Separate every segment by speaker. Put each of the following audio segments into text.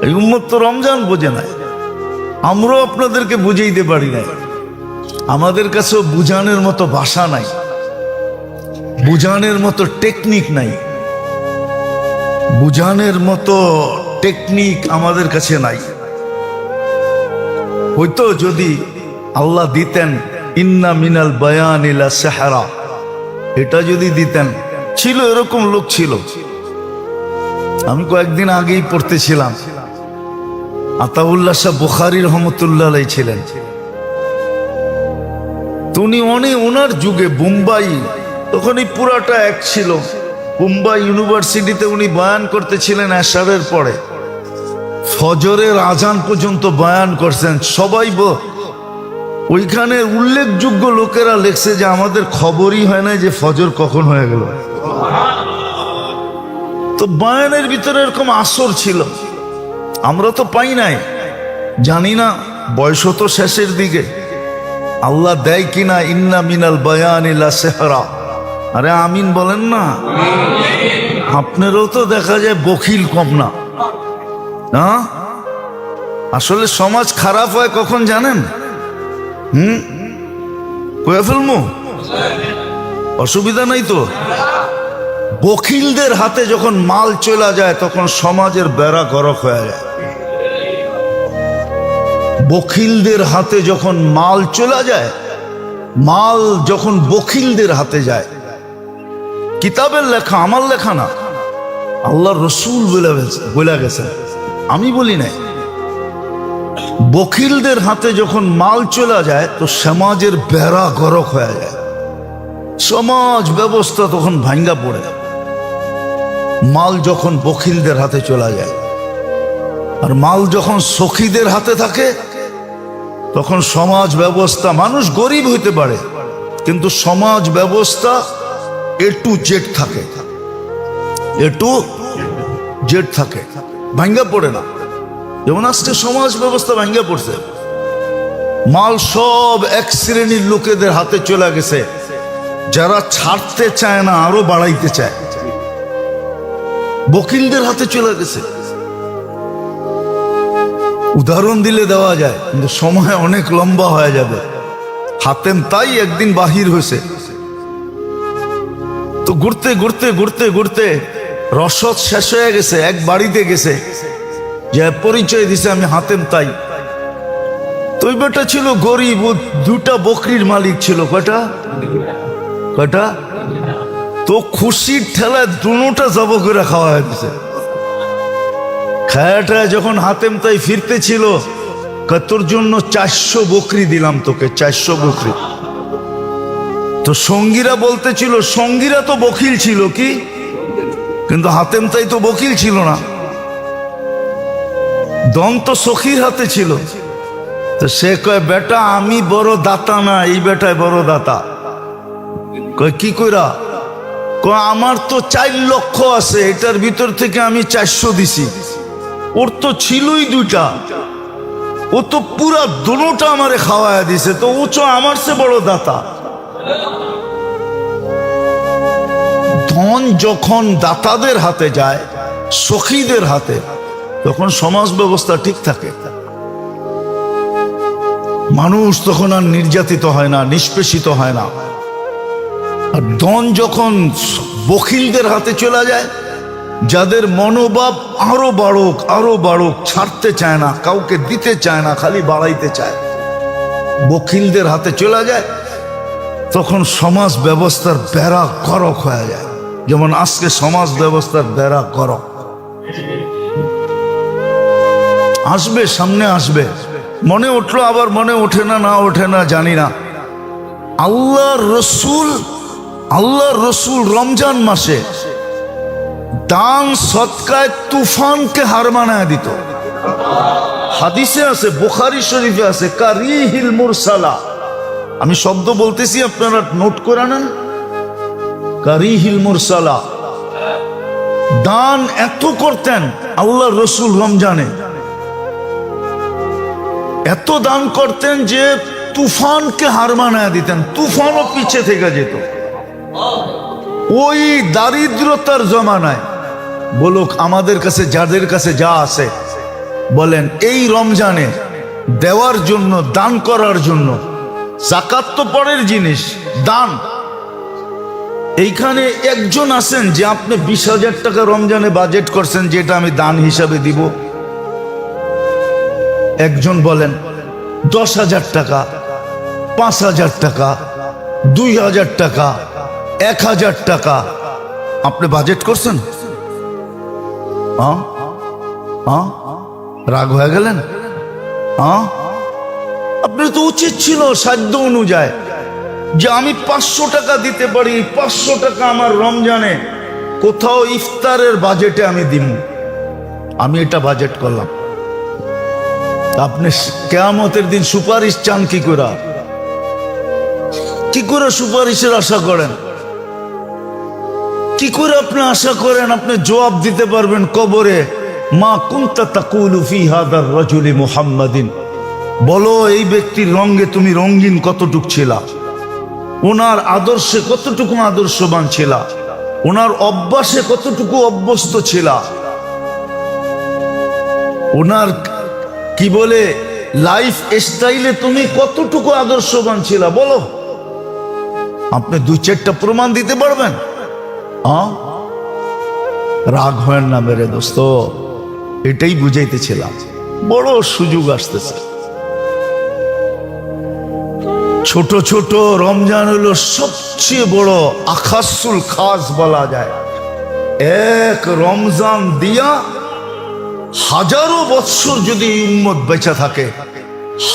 Speaker 1: এই উম্মত তো রমজান বোঝে না। আমরাও আপনাদেরকে বুঝাইতে পারি না। আমাদের কাছেও বুঝানোর মতো ভাষা নাই, বুঝানোর মতো টেকনিক নাই, বুঝানোর মতো টেকনিক আমাদের কাছে নাই। হয়তো যদি আল্লাহ দিতেন ইন্না মিনাল বায়ান ইলা সাহরা, এটা যদি দিতেন, ছিল এরকম লোক ছিল। আমি কয়েকদিন আগেই পড়তেছিলাম, আতাউল্লাহ শাহ বুখারী রহমতুল্লাহ আলাইহি ছিলেন। উনি ওনার যুগে বোম্বাই, তখন এই পুরাটা এক ছিল, বোম্বাই ইউনিভার্সিটিতে উনি বয়ান করতেছিলেন। এশারের পরে ফজরের আজান পর্যন্ত বয়ান করছেন। সবাই ওইখানে উল্লেখযোগ্য লোকেরা লেখছে যে আমাদের খবরই হয় না যে ফজর কখন হয়ে গেল। তো বয়ানের ভিতরে এরকম আসর ছিল, আমরা তো পাই নাই, জানি না। বয়স তো শেষের দিকে, আল্লাহ দেয় কিনা ইন্না মিনাল বায়ান ইলা সাহরা। আরে আমিন বলেন না। আপনারও তো দেখা যায় বখিল কম না। হ্যাঁ, আসলে সমাজ খারাপ হয় কখন জানেন? কয়ে ফেলবো, অসুবিধা নাই তো। বখিলদের হাতে যখন মাল চলে যায় তখন সমাজের বেড়া গরক হয়ে যায়। বখিলদের হাতে যখন মাল চলে যায়, মাল যখন বখিলদের হাতে যায়, কিতাবের লেখা, আমার লেখা না, আল্লাহর রসুল বলে গেছেন, আমি বলি নাই। বখিলদের হাতে যখন মাল চলে যায় তো সমাজের বেড়া গরক হয়ে যায়, সমাজ ব্যবস্থা তখন ভাঙ্গা পড়ে। মাল যখন বখিলদের হাতে চলে যায়, আর মাল যখন সখীদের হাতে থাকে তখন সমাজ ব্যবস্থা, মানুষ গরিব হইতে পারে কিন্তু সমাজ ব্যবস্থা এ টু জেড থাকে, এ টু জেড থাকে, ভাঙ্গা পড়ে না। যেমন আজকে সমাজ ব্যবস্থা ভাঙ্গা পড়ছে, মাল সব এক শ্রেণীর লোকেদের হাতে চলে গেছে, যারা ছাড়তে চায় না আরো বাড়াইতে চায়, বকিলদের হাতে চলে গেছে। উদাহরণ দিলে দেওয়া যায় কিন্তু সময় অনেক লম্বা হয়ে যাবে। হাতেম তাই একদিন বাহির হয়েছে, তো ঘুরতে ঘুরতে ঘুরতে ঘুরতে রসদ শেষ হয়ে গেছে। এক বাড়িতে গেছে, যে পরিচয় দিছে আমি হাতেম তাই। তো ওই বেটা ছিল গরিব, ও দুটা বকরির মালিক ছিল। কয়টা? তো খুশির ঠেলায় দুটা জব করে খাওয়া হয়ে গেছে। খায়াটা যখন হাতেম তাই ফিরতে ছিল, তোর জন্য 400 বকরি দিলাম তোকে, 400 বকরি। তো সঙ্গীরা বলতেছিল, সঙ্গীরা তো বকিল ছিল কি, কিন্তু হাতেম তাই তো বকিল ছিল না, দম তো সখীর হাতে ছিল। তো সে কয়, বেটা আমি বড় দাতা না, এই বেটায় বড় দাতা। কয় কি কইরা? কয় আমার তো 4 লক্ষ আছে, এটার ভিতর থেকে আমি 400 দিছি। ওর তো ছিলই 2টা, ও তো পুরা দুটা আমারে খাওয়ায় দিছে, তো ও তো আমার চেয়ে বড় দাতা। ধন যখন দাতাদের হাতে যায়, সখীদের হাতে, তখন সমাজ ব্যবস্থা ঠিক থাকে। মানুষ তখন আর নির্যাতিত হয় না, নিষ্পেষিত হয় না। আর ধন যখন বখিলদের হাতে চলে যায়, যাদের মনোভাব আরো বাড়ুক আরো বাড়ুক, ছাড়তে চায় না, কাউকে দিতে চায় না, খালি বাড়াইতে চায়, বখিলদের হাতে চলে যায়, তখন সমাজ ব্যবস্থার বেড়া গরক হয়ে যায়। যেমন আজকে সমাজ ব্যবস্থার বেড়া গরক আসবে, সামনে আসবে, মনে উঠলো আবার মনে ওঠে না, না ওঠে না জানি না। আল্লাহর রসুল রমজান মাসে দান সৎকায় তুফানকে হার মানায় দিত। হাদিসে আছে, বুখারী শরীফে আছে, কারিহিল মুরসালা। আমি শব্দ বলতেছি, আপনারা নোট করে নেন। কারিহিল মুরসালা, দান এত করতেন আল্লাহর রসুল রমজানে, এত দান করতেন যে তুফানকে হার মানায় দিতেন, তুফানও পিছে থেকে যেত। ওই দারিদ্রতার জমানায় বলুক, আমাদের কাছে যাদের কাছে যা আছে বলেন এই রমজানে দেওয়ার জন্য, দান করার জন্য, যাকাত তো পরের জিনিস, দান। এইখানে একজন আছেন যে আপনি 20,000 টাকা রমজানে বাজেট করছেন যেটা আমি দান হিসাবে দিব? একজন বলেন 10,000 টাকা, 5,000 টাকা, 2,000 টাকা, 1,000 টাকা আপনি বাজেট করছেন? রাগ হয়ে গেলেন? আপনার তো উচিত ছিল সাধ্য অনুযায়ী যে আমি 500 টাকা দিতে পারি, 500 টাকা আমার রমজানে কোথাও ইফতারের বাজেটে আমি দিব। আমি এটা বাজেট করলাম। আপনি কিয়ামতের দিন সুপারিশ চান কি করে? কি করে সুপারিশের আশা করেন? কি করে আপনি আশা করেন আপনি জবাব দিতে পারবেন কবরে? মা কুনতা তাকুলু ফি হাদার রাজুলি মুহাম্মাদিন, বলো এই ব্যক্তির রঙে তুমি রঙিন কতটুক ছিলা, ওনার আদর্শে কতটুকু আদর্শবান ছিলা, ওনার অভ্যাসে কতটুকু অভ্যস্ত ছিলা, ওনার কি বলে লাইফ স্টাইলে তুমি কতটুকু আদর্শবান ছিলা, বলো। আপনি 2-4টা প্রমাণ দিতে পারবেন? রাগ হয় না মেরে দোস্ত, এটাই বুঝাইতেছিলাম। বড় সুযোগ আসতেছে। ছোট ছোট রমজান হলো সবচেয়ে বড় আখাসুল খাস বলা যায়। এক রমজান দিয়া হাজারো বৎসর যদি উম্মত বেঁচে থাকে,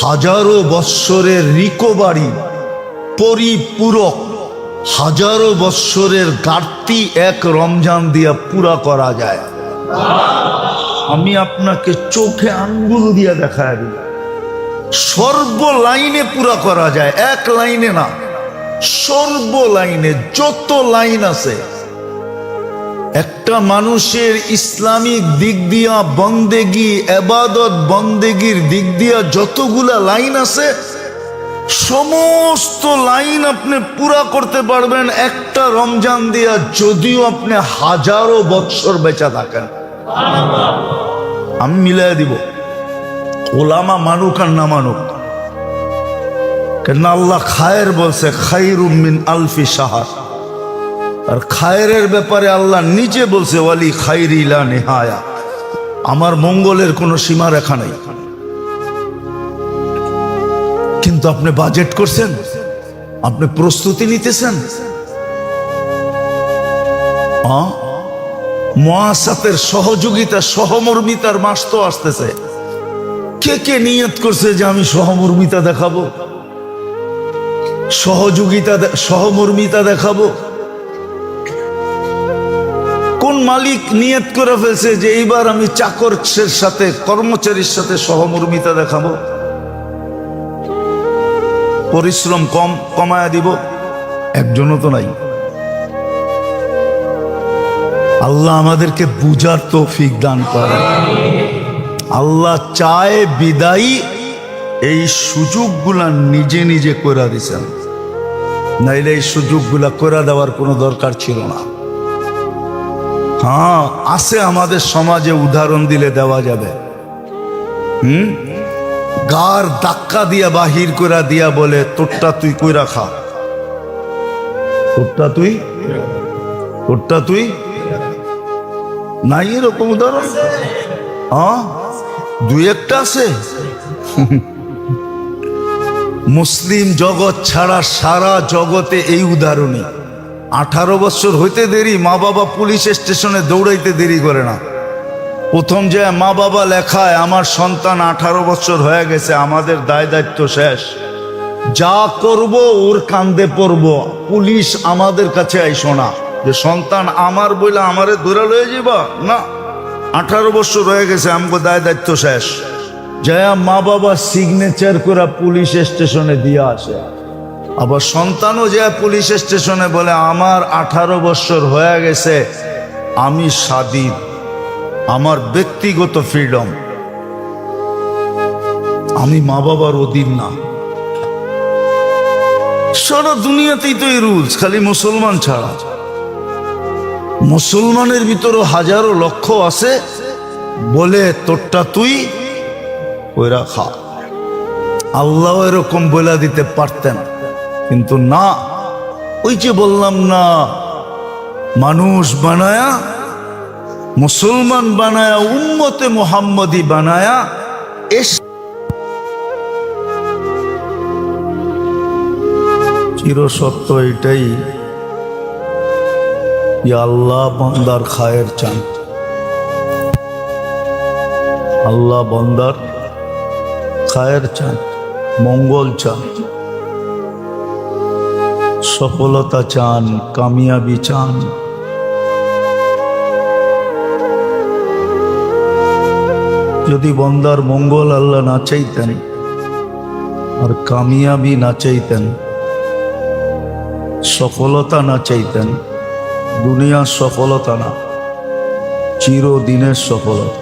Speaker 1: হাজারো বৎসরের রিকভারি পরিপূরক, হাজারো বৎসরের ঘাটতি এক রমজান দিয়া পুরা করা যায়। আমি আপনাকে চোখে আঙ্গুল দিয়া দেখায় দিই, সর্ব লাইনে পুরা করা যায়, এক লাইনে না, সর্ব লাইনে যত লাইন আছে। একটা মানুষের ইসলামিক দিক দিয়া বন্দেগি, এবাদত বন্দেগির দিক দিয়া যতগুলা লাইন আছে, সমস্ত লাইন আপনি পুরা করতে পারবেন একটা রমজান দিয়া, যদিও আপনি হাজারো বৎসর বেঁচে থাকেন। আমি মিলাই দিব, ওলামা মানুক আর না মানুক। কেন আল্লাহ খায়ের বলছে, খায়রুম মিন আলফি শাহর। আর খায়ের ব্যাপারে আল্লাহ নিজে বলছে, ওয়ালি খায়রি লা নিহায়া, আমার মঙ্গলের কোনো সীমা রেখা নাই। কিন্তু আপনি বাজেট করছেন, আপনি প্রস্তুতি নিতেছেন। মুআসাতের সহযোগিতা, সহমর্মিতার মাস তো আসতেছে। কে কে নিয়ত করছে যে আমি সহমর্মিতা দেখাবো, সহমর্মিতা দেখাবো? কোন মালিক নিয়ত করে ফেলছে যে এইবার আমি চাকরের সাথে, কর্মচারীর সাথে সহমর্মিতা দেখাবো, পরিশ্রম কমায়া দিব? একজনও তো নাই। আল্লাহ আমাদেরকে বুঝার তৌফিক দান করেন। আল্লাহ চায় বিদায়ী এই সুযোগগুলা নিজে নিজে করে দিছেন, নাইলে এই সুযোগগুলা করে দেওয়ার কোনো দরকার ছিল না। হ্যাঁ, আছে আমাদের সমাজে, উদাহরণ দিলে দেওয়া যাবে। গার ধাক্কা দিয়া বাহির করে দিয়া বলে, তোরটা তুই কইরা খা, তোরটা তুই নাই, এরকম উদাহরণ? দুই একটা আছে। মুসলিম জগৎ ছাড়া সারা জগতে এই উদাহরণই। 18 বছর হইতে দেরি, মা বাবা পুলিশ স্টেশনে দৌড়াইতে দেরি করে না। প্রথম যে মা বাবা লেখায়, আমার সন্তান 18 বছর হয়ে গেছে, আমাদের দায় দায়িত্ব শেষ, যা করব ওর কান্দে পড়ব, পুলিশ আমাদের কাছে আইসো না যে সন্তান আমার বইলা আমারে ধরে লয়ে যাবা না। 18 বছর হয়ে গেছে, আমাকে দায় দায়িত্ব শেষ। যা মা বাবা সিগনেচার করে পুলিশ স্টেশনে দিয়ে আসে। আবার সন্তানও যায় পুলিশ স্টেশনে বলে, আমার 18 বছর হয়ে গেছে, আমি স্বাধীন, আমার ব্যক্তিগত ফ্রিডম, আমি মা বাবার অধীন না। সারা দুনিয়াতেই তো এই রুলস, খালি মুসলমান ছাড়া। মুসলমানের ভিতরও হাজারো লক্ষ আছে বলে, তোরটা তুই ওইরা খা। আল্লাহ এরকম বলে দিতে পারতেন, কিন্তু না, ওই যে বললাম না, মানুষ বানায়া, মুসলমান বানায়া, উম্মতে মুহাম্মদি বানায়া চিরসত্য এটাই, আল্লাহ বান্দার খায়ের চান। আল্লাহ বান্দার খায়ের চান, মঙ্গল চান, সফলতা চান, কামিয়াবি চান। যদি বান্দার মঙ্গল আল্লাহ না চাইতেন আর কামিয়াবি না চাইতেন, সফলতা না চাইতেন, দুনিয়ার সফলতা না, চিরদিনের সফলতা।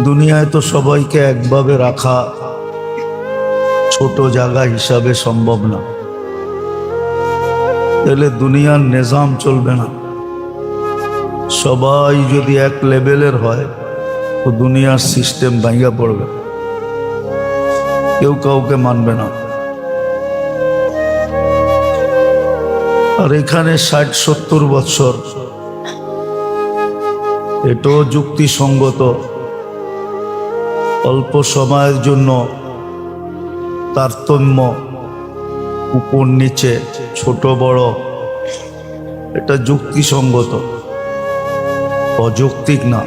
Speaker 1: দুনিয়ায় তো সবাইকে একভাবে রাখা ছোট জায়গা হিসাবে সম্ভব না, তাহলে দুনিয়ার নিজাম চলবে না। সবাই যদি এক লেভেলের হয় তো দুনিয়ার সিস্টেম ভাঙা পড়বে, কেউ কাউকে মানবে না। আর এখানে 60-70 বছর, এটাও যুক্তিসঙ্গত। অল্প সময়ের জন্য তারতম্য, উপর নিচে, ছোট বড়, এটা যুক্তিসঙ্গত, অযৌক্তিক না।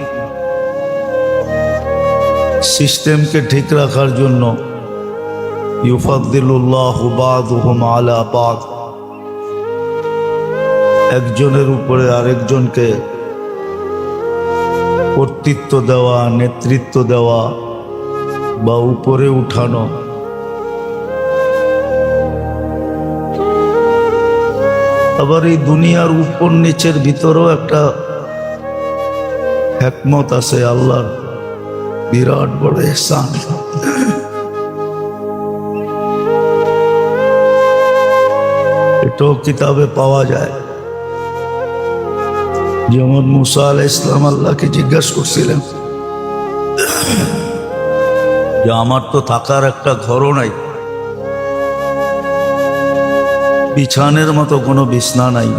Speaker 1: সিস্টেমকে ঠিক রাখার জন্য ইউফাদ্দিলুল্লাহু বা'দুহুম আলা বা'দ, একজনের উপরে আরেকজনকে কর্তৃত্ব দেওয়া, নেতৃত্ব দেওয়া বা উপরে উঠানো। আবার এই দুনিয়ার উপর নিচের ভিতরেও একটা হিকমত আছে, আল্লাহর বিরাট বড় ইহসান। এটাও কিতাবে পাওয়া যায়। যেমন মুসা আলাইহিস সালাম আল্লাহকে জিজ্ঞাসা করছিলেন যে আমার তো থাকার একটা ঘরও নাই, বিছানের মতো কোনো বিছনা নাই,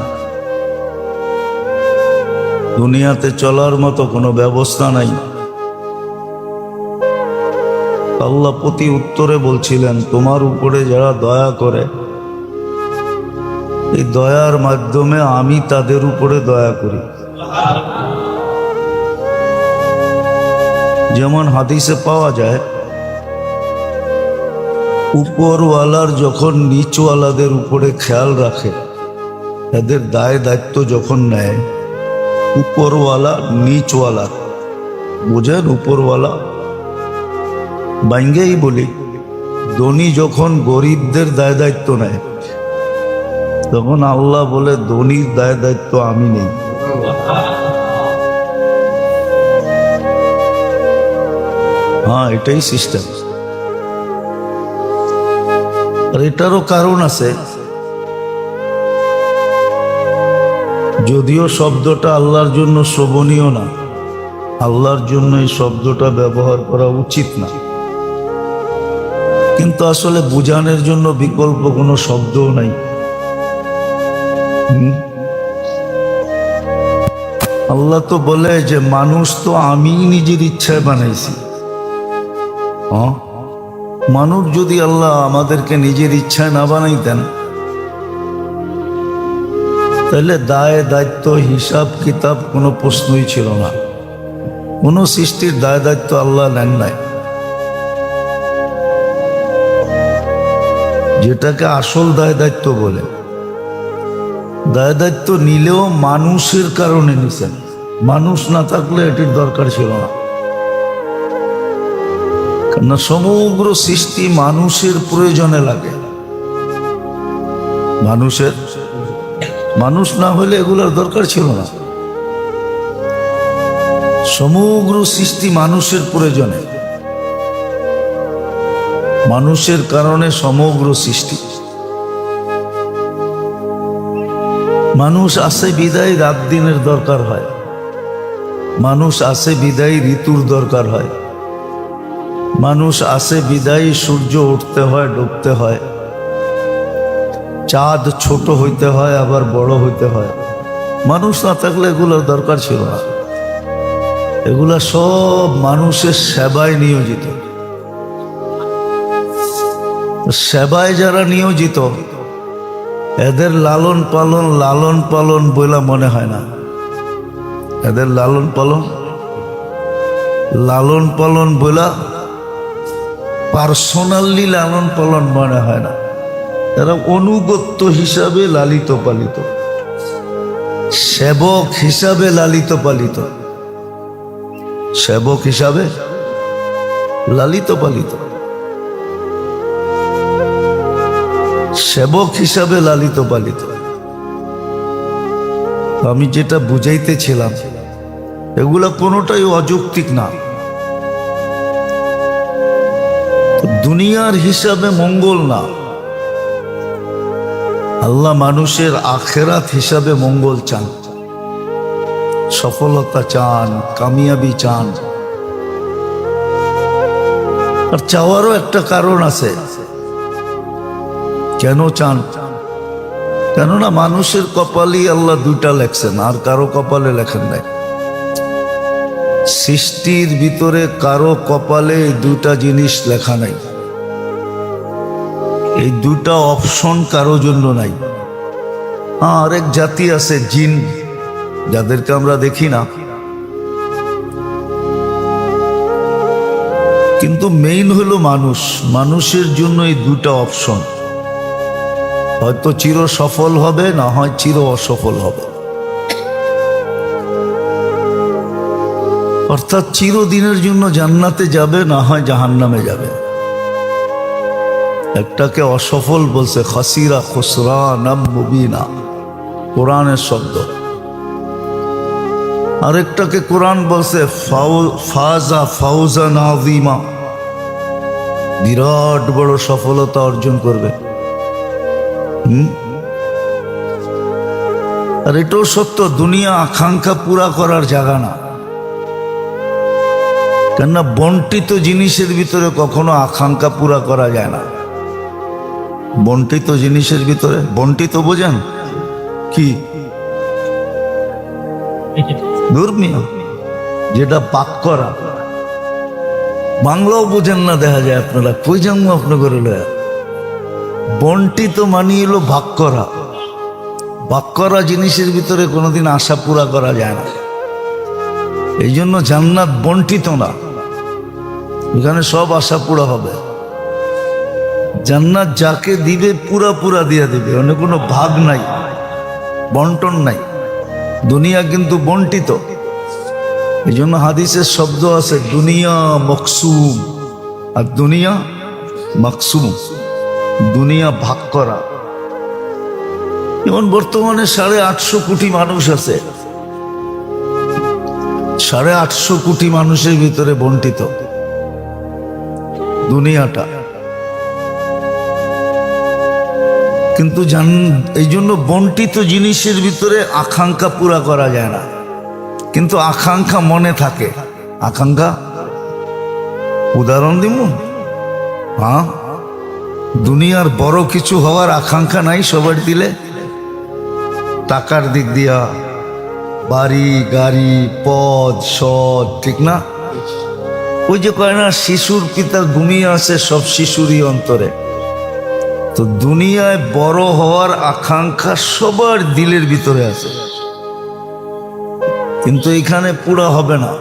Speaker 1: দুনিয়াতে চলার মতো কোনো ব্যবস্থা নাই। আল্লাহ প্রতি উত্তরে বলছিলেন, তোমার উপরে যারা দয়া করে, এই দয়ার মাধ্যমে আমি তাদের উপরে দয়া করি। যেমন হাদিসে পাওয়া যায়, উপরওয়ালার যখন নিচওয়ালাদের উপরে খেয়াল রাখে, এদের দায় দায়িত্ব যখন নেয়, উপরওয়ালা নিচওয়ালা, বুঝেন, উপরওয়ালা বাইঙ্গেই বলি, ধনী যখন গরিবদের দায় দায়িত্ব নেয়, তখন আল্লাহ বলে ধনীর দায় দায়িত্ব আমি নেই। হ্যাঁ, এটাই সিস্টেম। আর এটারও কারণ আছে, যদিও শব্দটা আল্লাহর জন্য শোভনীয় না, আল্লাহর জন্য এই শব্দটা ব্যবহার করা উচিত না, কিন্তু আসলে বুঝানোর জন্য বিকল্প কোনো শব্দও নাই। আল্লাহ তো বলে যে মানুষ তো আমি নিজের ইচ্ছায় বানাইছি। মানুষ যদি আল্লাহ আমাদেরকে নিজের ইচ্ছায় না বানাইতেন, তাহলে দায় দায়িত্ব, হিসাব কিতাব কোনো প্রশ্নই ছিল না। কোনো সৃষ্টির দায় দায়িত্ব আল্লাহ নেন নাই। যেটাকে আসল দায় দায়িত্ব বলে, দায় দায়িত্ব নিলেও মানুষের কারণে নিছেন, মানুষ না থাকলে এটির দরকার ছিল না। কেননা সমগ্র সৃষ্টি মানুষের প্রয়োজনে লাগে। মানুষ না হলে এগুলোর দরকার ছিল না। সমগ্র সৃষ্টি মানুষের প্রয়োজনে, মানুষের কারণে সমগ্র সৃষ্টি। মানুষ আসে বিদায় রাত দিনের দরকার হয়, মানুষ আসে বিদায়ী ঋতুর দরকার হয়, মানুষ আসে বিদায়ী সূর্য উঠতে হয় ডুবতে হয়, চাঁদ ছোট হইতে হয় আবার বড় হইতে হয়। মানুষ না থাকলে এগুলোর দরকার ছিল না। এগুলা সব মানুষের সেবায় নিয়োজিত। সেবায় যারা নিয়োজিত এদের লালন পালন বলে মনে হয় না। এদের লালন পালন বলা পার্সোনালি লালন পালন মনে হয় না। এরা অনুগত্য হিসাবে লালিত পালিত, সেবক হিসাবে লালিত পালিত, সেবক হিসাবে লালিত পালিত, সেবক হিসাবে লালিত পালিত। আমি যেটা বুঝাইতেছিলাম এগুলা কোনোটাই অযৌক্তিক না। দুনিয়ার হিসাবে মঙ্গল না, আল্লাহ মানুষের আখেরাত হিসাবে মঙ্গল চান, সফলতা চান, কামিয়াবি চান। আর চাওয়ারও একটা কারণ আছে। কেন চান? কেননা মানুষের কপালই আল্লাহ দুইটা লেখছেন, আর কারো কপালে লেখেন নাই। সৃষ্টির ভিতরে কারো কপালে এই দুইটা জিনিস লেখা নাই। এই দুইটা অপশন কারো জন্য নাই। আরেক জাতি আছে জিন, যাদেরকে আমরা দেখি না, কিন্তু মেইন হলো মানুষ। মানুষের জন্য এই দুইটা অপশন, হয়তো চির সফল হবে, না হয় চির অসফল হবে। অর্থাৎ চিরদিনের জন্য জান্নাতে যাবে, না হয় জাহান্নামে যাবে। একটাকে অসফল বলছে খাসিরা খুসরানাম মুবিনা, কোরআনের শব্দ। আরেকটাকে কোরআন বলছে ফাজা ফাউজান আযীমা, বিরাট বড় সফলতা অর্জন করবে। আর এটাও সত্য, দুনিয়া আকাঙ্ক্ষা পুরা করার জায়গা না। কেননা বন্টিত জিনিসের ভিতরে কখনো আকাঙ্ক্ষা পুরা করা যায় না। বন্টিত জিনিসের ভিতরে, বন্টিত বোঝেন কি? ধর্মীয় যেটা পাক করা, বাংলাও বোঝেন না দেখা যায় আপনারা, কই জানবো আপনার করে লয়া। বন্টিত মানি হলো ভাগ করা। ভাগ করা জিনিসের ভিতরে কোনোদিন আশা পুরা করা যায় না। এই জন্য জান্নাত বন্টিত না, এখানে সব আশা পুরা হবে। জান্নাত যাকে দিবে পুরা পুরা দিয়ে দিবে, অন্য কোনো ভাগ নাই, বন্টন নাই। দুনিয়া কিন্তু বন্টিত। এই জন্য হাদিসের শব্দ আছে দুনিয়া মকসুম আর দুনিয়া মাকসুম, দুনিয়া ভাগ করা। যেমন বর্তমানে 850 কোটি মানুষ আছে, 850 কোটি মানুষের ভিতরে বন্টিত দুনিয়াটা। কিন্তু এই জন্য বন্টিত জিনিসের ভিতরে আকাঙ্ক্ষা পুরা করা যায় না, কিন্তু আকাঙ্ক্ষা মনে থাকে। আকাঙ্ক্ষা উদাহরণ দিব, হ্যাঁ, দুনিয়ার বড় কিছু হওয়ার আকাঙ্ক্ষা নাই সবার দিলে? টাকার দিক দিয়া, বাড়ি গাড়ি পদ সদ, ঠিক না? ওই যে কয় না, শিশুর পিতা ঘুমিয়ে আছে সব শিশুরই অন্তরে। তো দুনিয়ায় বড় হওয়ার আকাঙ্ক্ষা সবার দিলের ভিতরে আছে, কিন্তু এখানে পুরা হবে না।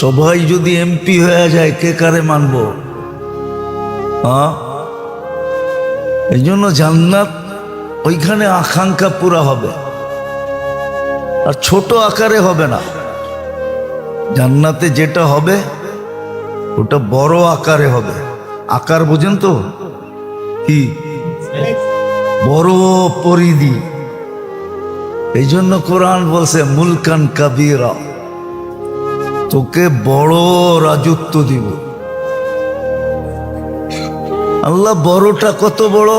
Speaker 1: সবাই যদি এমপি হয়ে যায়, কে কারে মানব? হ্যাঁ, এই জন্য জান্নাত ওইখানে আকাঙ্ক্ষা পুরা হবে, আর ছোট আকারে হবে না। জান্নাতে যেটা হবে ওটা বড় আকারে হবে। আকার বোঝেন তো কি? বড় পরিধি। এই জন্য কোরআন বলছে মুলকান কাবীরা, তোকে বড় রাজত্ব দিব। আল্লাহ বড়টা কত বড়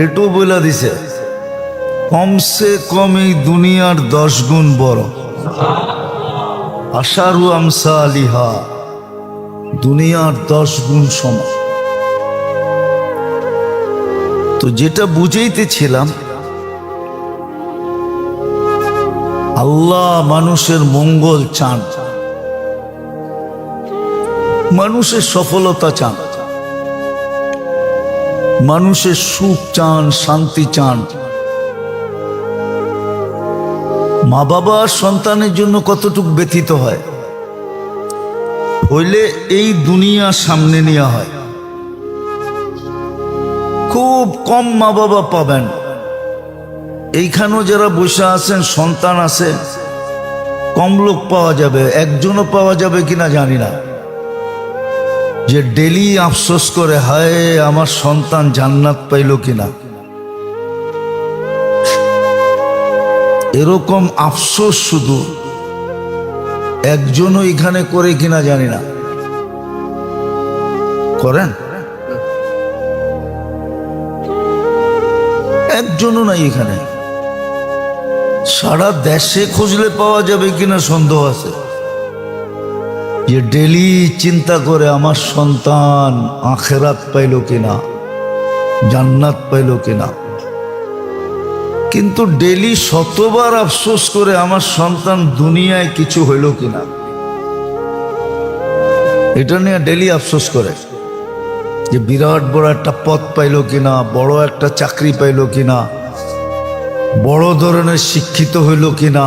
Speaker 1: এটাও বলে দিছে, কমসে কম এই দুনিয়ার 10 গুণ বড়। আশারু আমসালিহা, দুনিয়ার 10 গুণ সমান। তো যেটা বুঝাইতেছিলাম, আল্লাহ মানুষের মঙ্গল চান, মানুষের সফলতা চান, মানুষের সুখ চান, শান্তি চান। মা বাবা সন্তানের জন্য কতটুকু ব্যথিত হয়, হইলে এই দুনিয়া সামনে নেওয়া হয়। খুব কম মা বাবা পাবেন, এইখানেও যারা বসে আছেন সন্তান আছে, কম লোক পাওয়া যাবে, একজনও পাওয়া যাবে কিনা জানি না, যে ডেলি আফসোস করে হায় আমার সন্তান জান্নাত পাইল কিনা। এরকম আফসোস শুধু একজনও এখানে করে কিনা জানি না। করেন? একজনও নাই এখানে। সারা দেশে খুঁজলে পাওয়া যাবে কিনা সন্দেহ আছে, যে ডেলি চিন্তা করে আমার সন্তান আখেরাত পাইল কিনা, জান্নাত পাইল কিনা। কিন্তু ডেলি শতবার আফসোস করে আমার সন্তান দুনিয়ায় কিছু হইল কিনা, এটা নিয়ে ডেলি আফসোস করে, যে বিরাট বড় একটা পদ পাইল কিনা, বড় একটা চাকরি পাইল কিনা, বড় ধরনের শিক্ষিত হইল কিনা।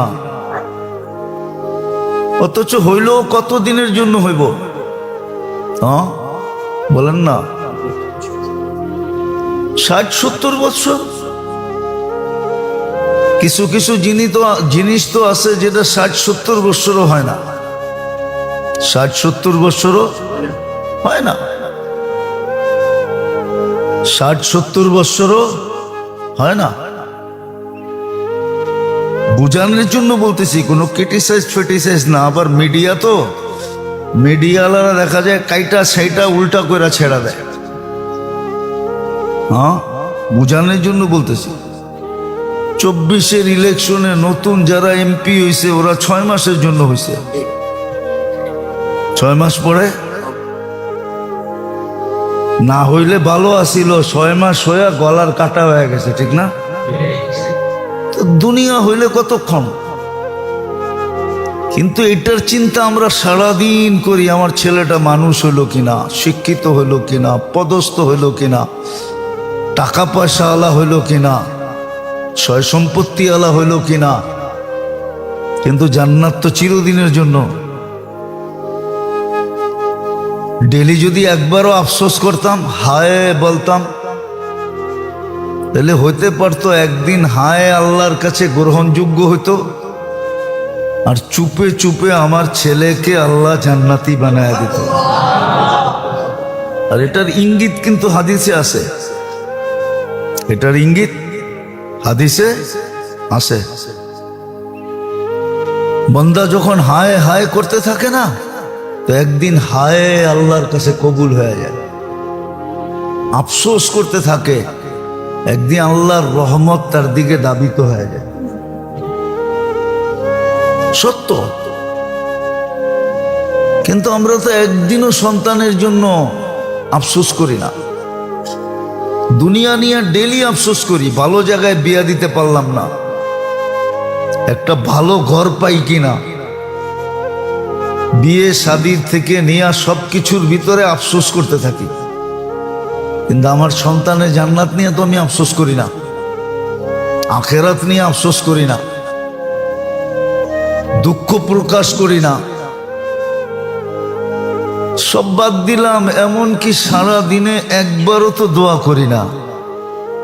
Speaker 1: অথচ হইল কত দিনের জন্য হইব? হ্যাঁ বলেন না, 60-70 বছর। কিছু কিছু জিনিস তো আছে যেটা 60-70 বছরও হয় না, 60-70 বছরও হয় না, 60-70 বছরও হয় না। বুঝানোর জন্য বলতেছি, কোনো ক্রিটিসাইজ না। আবার মিডিয়া তো, মিডিয়াওয়ালারা দেখা যায় কাইটা সেইটা উল্টা করে ছেড়া দেয়। হ্যাঁ, বুঝানোর জন্য বলতেছি। 24-এর ইলেকশনে নতুন যারা এমপি হয়েছে ওরা 6 মাসের জন্য হয়েছে, 6 মাস পরে না হইলে ভালো আসিল, 6 মাস হইয়া গলার কাটা হয়ে গেছে, ঠিক না? দুনিয়া হইলে কতক্ষণ? কিন্তু এটার চিন্তা আমরা সারাদিন করি, আমার ছেলেটা মানুষ হইল কিনা, শিক্ষিত হইল কিনা, পদস্থ হইল কিনা, টাকা পয়সা আলা হইল কিনা, সয় সম্পত্তি আলা হইল কিনা। কিন্তু জান্নাত তো চিরদিনের জন্য। ডেলি যদি একবারও আফসোস করতাম, হায় বলতাম, তাহলে হইতে পারতো একদিন হায় আল্লাহর কাছে গ্রহণযোগ্য হইতো, আর চুপে চুপে আমার ছেলেকে আল্লাহ জান্নাতি বানায় দিত। আর এটার ইঙ্গিত কিন্তু হাদিসে আছে, এটার ইঙ্গিত হাদিসে আছে। বান্দা যখন হায় হায় করতে থাকে না, তো একদিন হায় আল্লাহর কাছে কবুল হয়ে যায়। আফসোস করতে থাকে, একদিন আল্লাহর রহমত তার দিকে দাবিত হয়ে যায়। সত্য। কিন্তু আমরা তো একদিনও সন্তানের জন্য আফসোস করি না। দুনিয়া নিয়ে ডেলি আফসোস করি, ভালো জায়গায় বিয়া দিতে পারলাম না, একটা ভালো ঘর পাই কিনা, বিয়ে শাদীর থেকে নিয়ে সবকিছুর ভিতরে আফসোস করতে থাকি। কিন্তু আমার সন্তানের জান্নাত নিয়ে তো আমি আফসোস করি না, আখেরাত নিয়ে আফসোস করি না, দুঃখ প্রকাশ করি না। সব বাদ দিলাম, এমনকি সারা দিনে একবারও তো দোয়া করি না।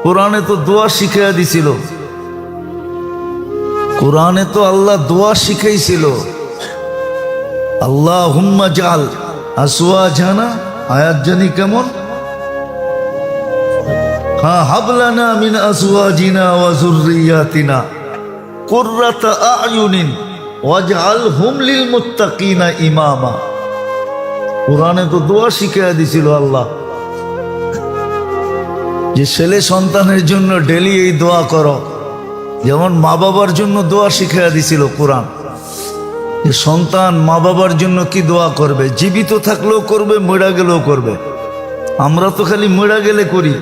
Speaker 1: কোরআনে তো দোয়া শিখাইয়া দিছিল, কোরআনে তো আল্লাহ দোয়া শিখাইছিল। আল্লাহুম্মা জাল আসওয়াজানা, আয়াত জানি কেমন, হ্যাঁ, হাবলানা মিন আসওয়াজিনা ওয়া যুররিয়াতিনা কুররাতা আয়ুনিন ওয়াজআলহুম লিল মুত্তাকিনা ইমামা। কোরআনে তো দোয়া শিখিয়ে দিছিল আল্লাহ, যে ছেলে সন্তানের জন্য ডেলি এই দোয়া করো, যেমন মা বাবার জন্য দোয়া শিখিয়ে দিছিল কোরআন। যে সন্তান মা বাবার জন্য কি দোয়া করবে? জীবিত থাকলেও করবে, মরে গেলেও করবে। আমরা তো খালি মরে গেলে করি,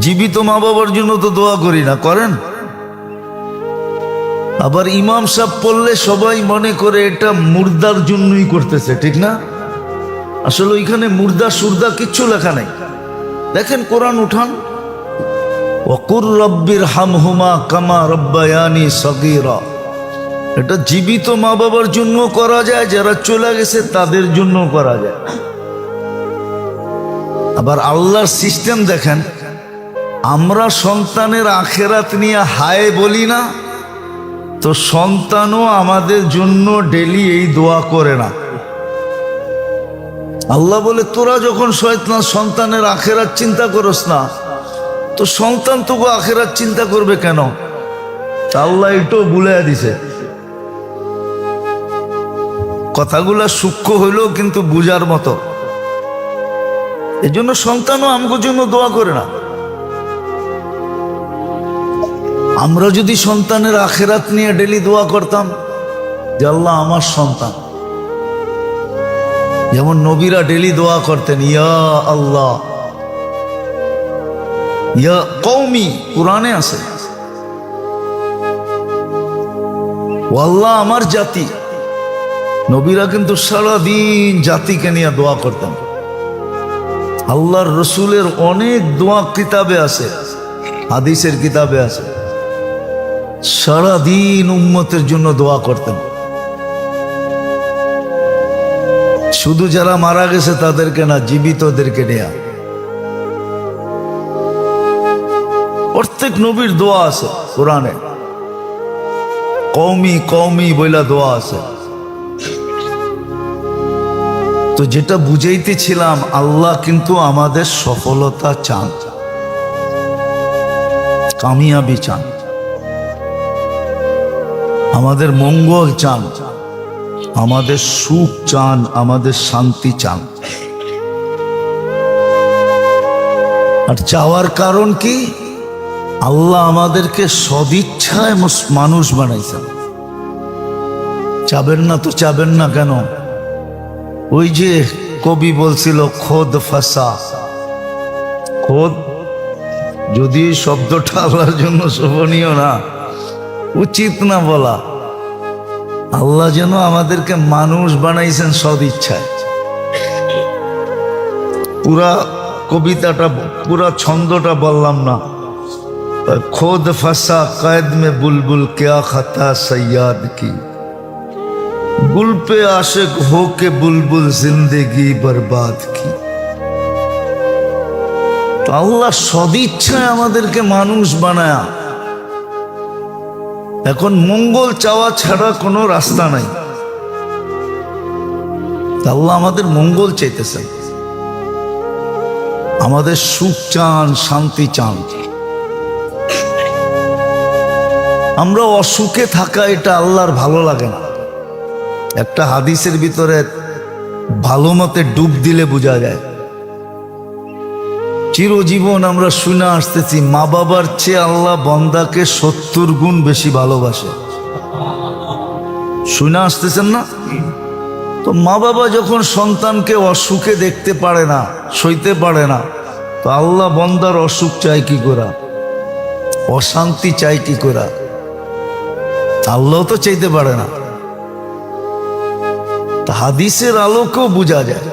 Speaker 1: জীবিত মা বাবার জন্য তো দোয়া করি না। করেন? আবার ইমাম সাহেব পড়লে সবাই মনে করে এটা মুর্দার জন্যই করতেছে, ঠিক না? আসলে ওইখানে মুর্দা সুরদা কিচ্ছু লেখা নাই। দেখেন কোরআন উঠান, ওয়াকুর রব্বির হামহুমা কামা রব্বায়ানি সগীরা। এটা জীবিত মা বাবার জন্য করা যায়, যারা চলে গেছে তাদের জন্য করা যায়। আবার আল্লাহর সিস্টেম দেখেন, আমরা সন্তানের আখেরাত নিয়ে হায় বলি না, তো সন্তানও আমাদের জন্য ডেলি এই দোয়া করে না। আল্লাহ বলে, তোরা যখন শয়তান সন্তানের আখেরাত চিন্তা করস না, তো সন্তান তোকে আখেরাত চিন্তা করবে কেন? আল্লাহ এটাও বুলাইয়া দিছে। কথাগুলা সূক্ষ্ম হইলেও কিন্তু বুঝার মতো। এই জন্য সন্তানও আমগোর জন্য দোয়া করে না। আমরা যদি সন্তানের আখেরাত নিয়ে ডেলি দোয়া করতাম যে আল্লাহ আমার সন্তান, যেমন নবীরা ডেলি দোয়া করতেন, ইয়া আল্লাহ ইয়া কওমি, কুরআনে আছে, ও আল্লাহ আমার জাতি। নবীরা কিন্তু সারাদিন জাতিকে নিয়ে দোয়া করতেন। আল্লাহর রসুলের অনেক দোয়া কিতাবে আছে, হাদিসের কিতাবে আছে, সারাদিন উম্মতের জন্য দোয়া করতেন। শুধু যারা মারা গেছে তাদেরকে না, জীবিতদেরকে নেয়া। প্রত্যেক নবীর দোয়া আছে কোরআনে, কওমি কওমি বইলা দোয়া আছে। তো যেটা বুঝাইতেছিলাম, আল্লাহ কিন্তু আমাদের সফলতা চান, কামিয়াবি চান, আমাদের মঙ্গল চান, আমাদের সুখ চান, আমাদের শান্তি চান। আর চাওয়ার কারণ কি? আল্লাহ আমাদেরকে সদিচ্ছায় মানুষ বানাইছেন। চাবেন না তো চাবেন না কেন? ওই যে কবি বলছিল, খোদ ফাসা। খোদ যদি শব্দটা আল্লাহর জন্য শোভনীয় না, উচিত না বলা। আল্লাহ যেন আমাদেরকে মানুষ বানাইছেন সদিচ্ছায়। পুরা কবিতাটা, পুরা ছন্দটা বললাম না। খোদ ফাসা कैद में बुलबुल क्या खता सैयाद की, गुल पे आशिक हो के बुलबुल जिंदगी बर्बाद की। তো আল্লাহ সদিচ্ছায় আমাদেরকে মানুষ বানায়া। এখন মঙ্গল চাওয়া ছাড়া কোনো রাস্তা নাই। আল্লাহ আমাদের মঙ্গল চাইতেছেন, আমাদের সুখ চান, শান্তি চান। আমরা অসুখে থাকা, এটা আল্লাহর ভালো লাগে না। একটা হাদিসের ভিতরে ভালো মতে ডুব দিলে বোঝা যায়। চিরজীবন আমরা শুনে আসতেছি, মা বাবার চেয়ে আল্লাহ বান্দাকে 70 গুণ বেশি ভালোবাসে। শুনে আসতেছেন না? তো মা বাবা যখন সন্তানকে অসুখে দেখতে পারে না, সইতে পারে না, তো আল্লাহ বান্দার অসুখ চাই কি করা, অশান্তি চাই কি করা? আল্লাহ তো চাইতে পারে না। হাদিসের আলোকেও বোঝা যায়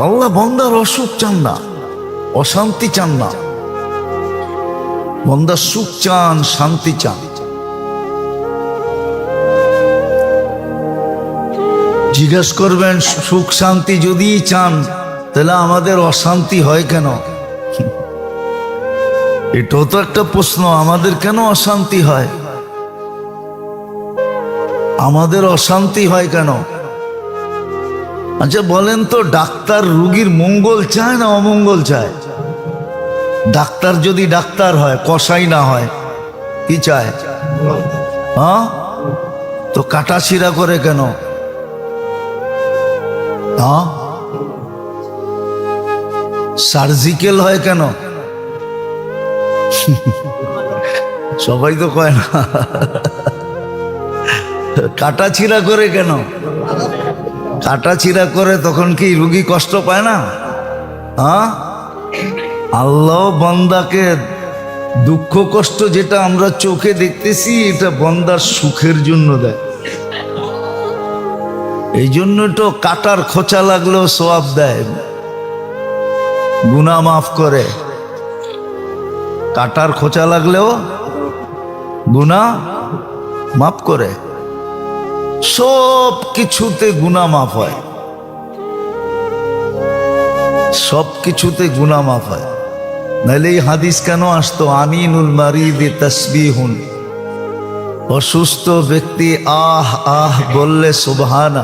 Speaker 1: আল্লাহ বান্দার অসুখ চান না, অশান্তি চান না। বান্দার সুখ চান, শান্তি চান। জিজ্ঞেস করবেন, সুখ শান্তি যদি চান, তাহলে আমাদের অশান্তি হয় কেন? এটাও তো একটা প্রশ্ন, আমাদের কেন অশান্তি হয়? আমাদের অশান্তি হয় কেন? আচ্ছা বলেন তো, ডাক্তার রোগীর মঙ্গল চায় না অমঙ্গল চায়? ডাক্তার যদি ডাক্তার হয়, কসাই না হয়, কি চায়? হ্যাঁ, তো কাটাছিড়া করে কেন? হ্যাঁ, সার্জিক্যাল হয় কেন? সবাই তো কয় না। কাটা ছিঁড়া করে কেন? কাটা ছিঁড়া করে তখন কি রুগী কষ্ট পায় না? হ্যাঁ, আল্লাহ বান্দাকে দুঃখ কষ্ট যেটা আমরা চোখে দেখতেছি এটা বান্দার সুখের জন্য দেয়। এই জন্য তো কাটার খোঁচা লাগলেও সওয়াব দেয়, গুনাহ মাফ করে। কাটার খোঁচা লাগলেও গুনাহ মাফ করে। সব কিছুতে গুনাহ মাফ হয়, সব কিছুতে গুনাহ মাফ হয়। নাহলে এই হাদিস কেন আসতো? আনিনুল মারিদি তাসবিহুন, অসুস্থ ব্যক্তি আহ আহ বললে সুবহানা।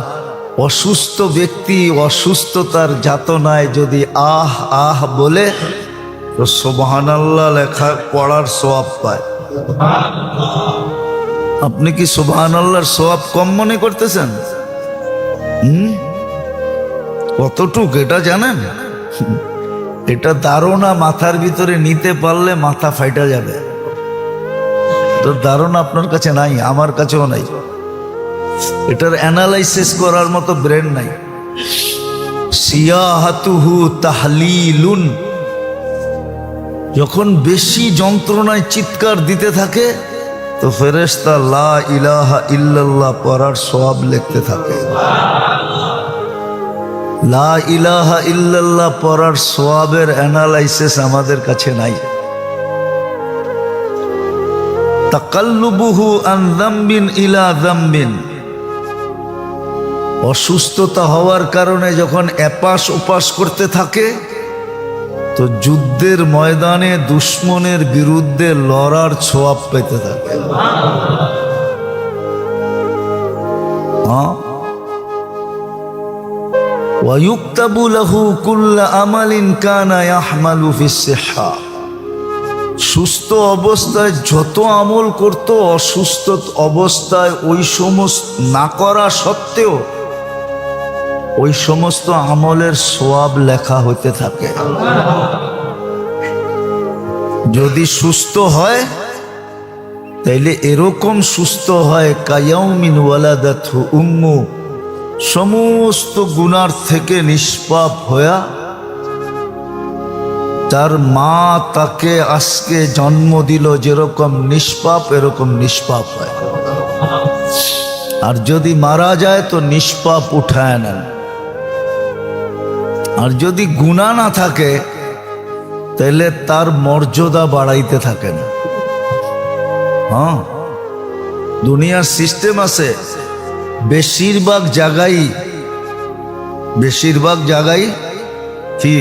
Speaker 1: অসুস্থ ব্যক্তি অসুস্থতার যাতনায় যদি আহ আহ বলে তো সুবহানাল্লাহ লেখা পড়ার সওয়াব পায়। আপনি কি সুবহানাল্লাহর সওয়াব কম মনে করতেছেন? কতটুক এটা জানেন? এটা ধারণা মাথার ভিতরে নিতে পারলে মাথা ফাইটা যাবে। তো ধারণা আপনার কাছে নাই, আমার কাছেও নাই। এটার অ্যানালাইসিস করার মতো ব্রেন নাই। সিয়াহাতুহু তাহলিলুন, যখন বেশি যন্ত্রণায় চিৎকার দিতে থাকে তো ফেরেশতা লা ইলাহা ইল্লাল্লাহ পড়ার সওয়াব লিখতে থাকে। লা ইলাহা ইল্লাল্লাহ পড়ার সওয়াবের অ্যানালাইসিস আমাদের কাছে নাই। তাকাল্লুবুহু আন যামবিন ইলা যামবিন, অসুস্থতা হওয়ার কারণে যখন এপাশ ওপাশ করতে থাকে তো যুদ্ধের ময়দানে দুশ্মনের বিরুদ্ধে লড়ার ছোয়াব পেতে থাকে। ওয়ায়ুক্তাবু লাহু কুল্লা আমালিন কানা ইয়াহমালু ফিস সিহহা, সুস্থ অবস্থায় যত আমল করত অসুস্থ অবস্থায় ওই সমস্ত না করা সত্ত্বেও ওই সমস্ত আমলের সওয়াব লেখা হতে থাকে। যদি সুস্থ হয় তাইলে এরকম সুস্থ হয় কায়াউমিন ওয়ালাদাতহু উম্মু, সমস্ত গুনার থেকে নিষ্পাপ হয়া তার মা তাকে আজকে জন্ম দিল যেরকম নিষ্পাপ এরকম নিষ্পাপ হয়। আর যদি মারা যায় তো নিষ্পাপ উঠায় নেন। আর যদি গুনাহ না থাকে তাহলে তার মর্যাদা বাড়াইতে থাকেন। হ্যাঁ, দুনিয়ার সিস্টেম আছে, বেশিরভাগ জায়গায় কি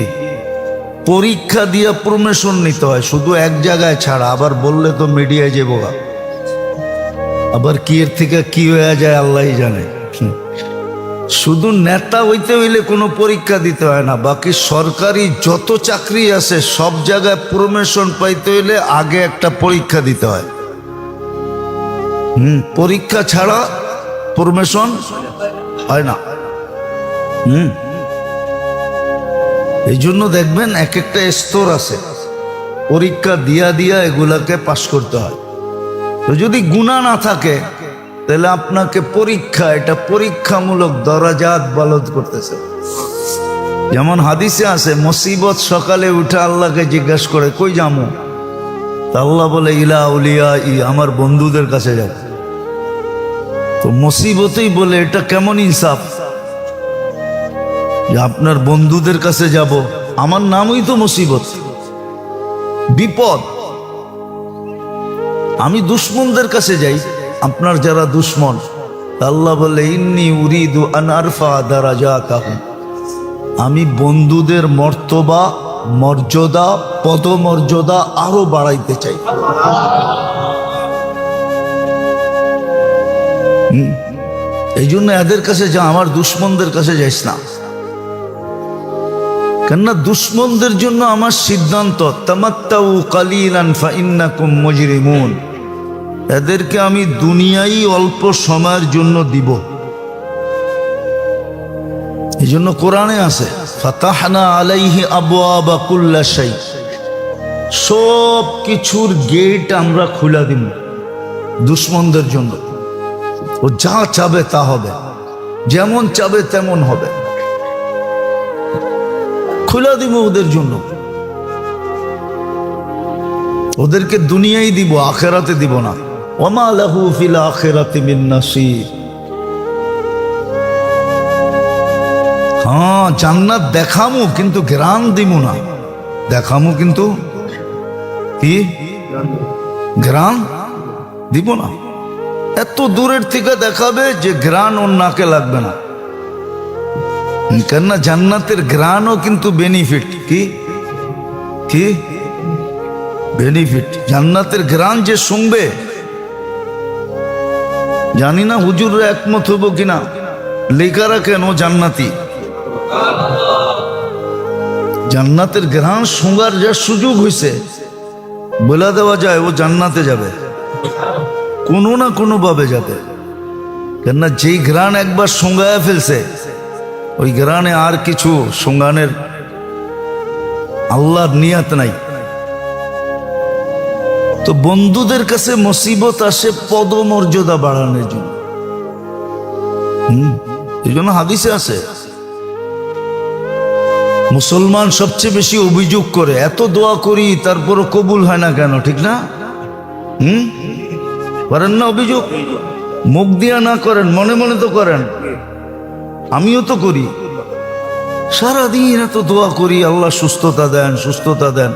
Speaker 1: পরীক্ষা দিয়ে প্রমোশন নিতে হয়, শুধু এক জায়গায় ছাড়া। আবার বললে তো মিডিয়ায় যাবো, আবার কি এর থেকে কি হয়ে যায় আল্লাহই জানে। শুধু নেতা হইতে হইলে কোনো পরীক্ষা দিতে হয় না, বাকি সরকারি যত চাকরি আছে সব জায়গায় প্রমোশন পাইতে হইলে আগে একটা পরীক্ষা দিতে হয়। পরীক্ষা ছাড়া প্রমোশন হয় না। এই জন্য দেখবেন এক একটা স্তর আছে, পরীক্ষা দিয়া দিয়া এগুলাকে পাশ করতে হয়। তো যদি গুনাহ না থাকে তাহলে আপনাকে পরীক্ষা, এটা পরীক্ষামূলক দরাজাত বালদ করতেছে। যেমন হাদিসে আছে, মুসিবত সকালে উঠে আল্লাহকে জিজ্ঞাসা করে কই যামু? তা আল্লাহ বলে ইলা আউলিয়া ই, আমার বন্ধুদের কাছে যাব। তো মুসিবতেই বলে এটা কেমন ইনসাফ যে আপনার বন্ধুদের কাছে যাব? আমার নামই তো মুসিবত, বিপদ। আমি দুশ্মনদের কাছে যাই, আপনার যারা দুশ্মন। আল্লাহ বলে ইন্নী উরিদু আন আরফা দারাজাতাহুম, আমি বন্ধুদের মর্তবা, মর্যাদা, পদমর্যাদা আরো বাড়াইতে চাই। এই জন্য এদের কাছে যা, আমার দুশ্মনদের কাছে যাইস না। কেননা দুশ্মনদের জন্য আমার সিদ্ধান্ত তামাত্তাউ কালিলান ফাইন্নাকুম মুজরিমুন, এদেরকে আমি দুনিয়ায় অল্প সময়ের জন্য দিব। এই জন্য কোরআনে আছে ফাতাহনা আলাইহি আবওয়াবা কুল্লা শাই, সব কিছুর গেট আমরা খুলে দিব দুশ্মনদের জন্য। ও যা চাবে তা হবে, যেমন চাবে তেমন হবে। খুলে দিব ওদের জন্য, ওদেরকে দুনিয়ায় দিব, আখেরাতে দিব না। ওমা লাহু ফিল আখিরাতি মিন নাসিব। হ্যাঁ, জান্নাত দেখামু কিন্তু ঘ্রাণ দিব না। দেখামু কিন্তু কি ঘ্রাণ দিব না। এত দূরের থেকে দেখাবে যে ঘ্রাণ ওর নাকে লাগবে না। কেননা জান্নাতের ঘ্রাণও কিন্তু বেনিফিট। কি কি বেনিফিট? জান্নাতের ঘ্রাণ যে শুনবে, জানি না হুজুররা একমত হবো কিনা, লেখা রাখেন ও জান্নাতি। জান্নাতের ঘ্রাণ শোঁগার যা সুযোগ হয়েছে, বলে দেওয়া যায় ও জান্নাতে যাবে, কোনো না কোনো ভাবে যাবে। কেননা যেই ঘ্রাণ একবার শোঁগায় ফেলছে, ওই ঘ্রাণে আর কিছু শোঁগানের আল্লাহর নিয়াত নাই। তো বন্ধুদের কাছে মুসিবত আসে পদমর্যাদা বাড়ানোর জন্য। এই জন্য হাদিসে আছে, মুসলমান সবচেয়ে বেশি অভিযোগ করে, এত দোয়া করি তারপরও কবুল হয় না কেন? ঠিক না? করেন না অভিযোগ? মুখ দিয়া না করেন, মনে মনে তো করেন। আমিও তো করি, সারাদিন এত দোয়া করি, আল্লাহ সুস্থতা দেন, সুস্থতা দেন।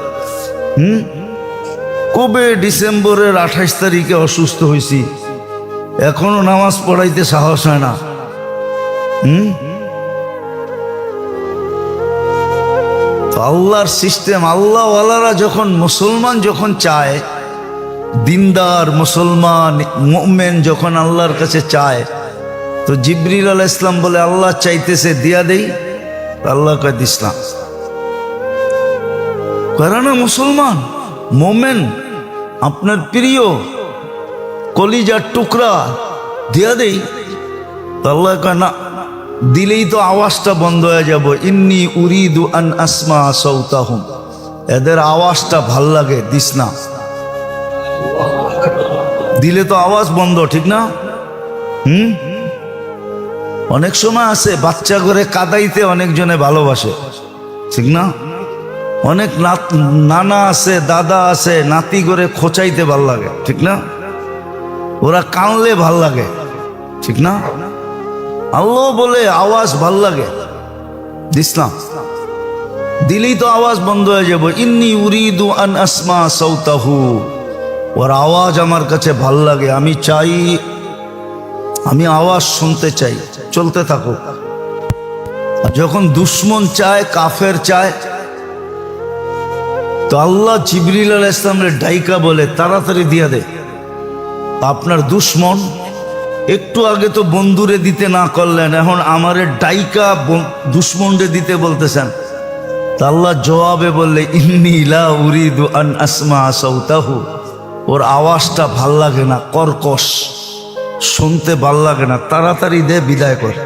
Speaker 1: কবে ডিসেম্বরের 28 তারিখে অসুস্থ হয়েছি, এখনো নামাজ পড়াইতে সাহস হয় না। আল্লাহর সিস্টেম, আল্লাহওয়ালারা যখন, মুসলমান যখন চায়, দিনদার মুসলমান মুমিন যখন আল্লাহর কাছে চায়, তো জিবরিল আলাইহিস সালাম বলে আল্লাহ চাইতেছে দিয়া দেই, আল্লাহ কয় দিস না। করে না মুসলমান মুমিন, আপনার প্রিয় কলিজার টুকরা, দিয়া দেই, আল্লাহ কয় না, দিলেই তো আওয়াজটা বন্ধ হয়ে যাব। ইন্নী উরিদু আন আসমা সাউতাহুম, এদের আওয়াজটা ভাল লাগে, দিস না। দিলে তো আওয়াজ বন্ধ, ঠিক না? অনেক সময় আছে বাচ্চা করে কাদাইতে অনেকজনে ভালোবাসে, ঠিক না? অনেক নানা আছে, দাদা আছে, নাতি করে খোঁচাইতে ভাল লাগে, ঠিক না? ওরা কানলে ভাল লাগে, ঠিক না? আল্লাহ বলে আওয়াজ ভাল লাগে, দিস না। দিলেই তো আওয়াজ বন্ধ হয়ে যাব। ইন্নী উরিদু আন আসমা সাউতাহু, ওর আওয়াজ আমার কাছে ভাল লাগে, আমি চাই, আমি আওয়াজ শুনতে চাই, চলতে থাকো। যখন দুশ্মন চায়, কাফের চায়, তো আল্লাহ জিবরিল আলাইহিস সালামের ডাইকা বলে তাড়াতাড়ি দিয়া দে। আপনার দুশ্মন একটু আগে তো বন্ধুরে দিতে না করলেন, এখন আমারে ডাইকা দুশ্মনরে দিতে বলতেছেন। তা আল্লাহ জবাবে বললে ইন্নী লা উরিদু আন আসমা সাউতাহু, ওর আওয়াজটা ভাল লাগে না, কর্কশ, শুনতে ভাল লাগে না, তাড়াতাড়ি দে, বিদায় কর।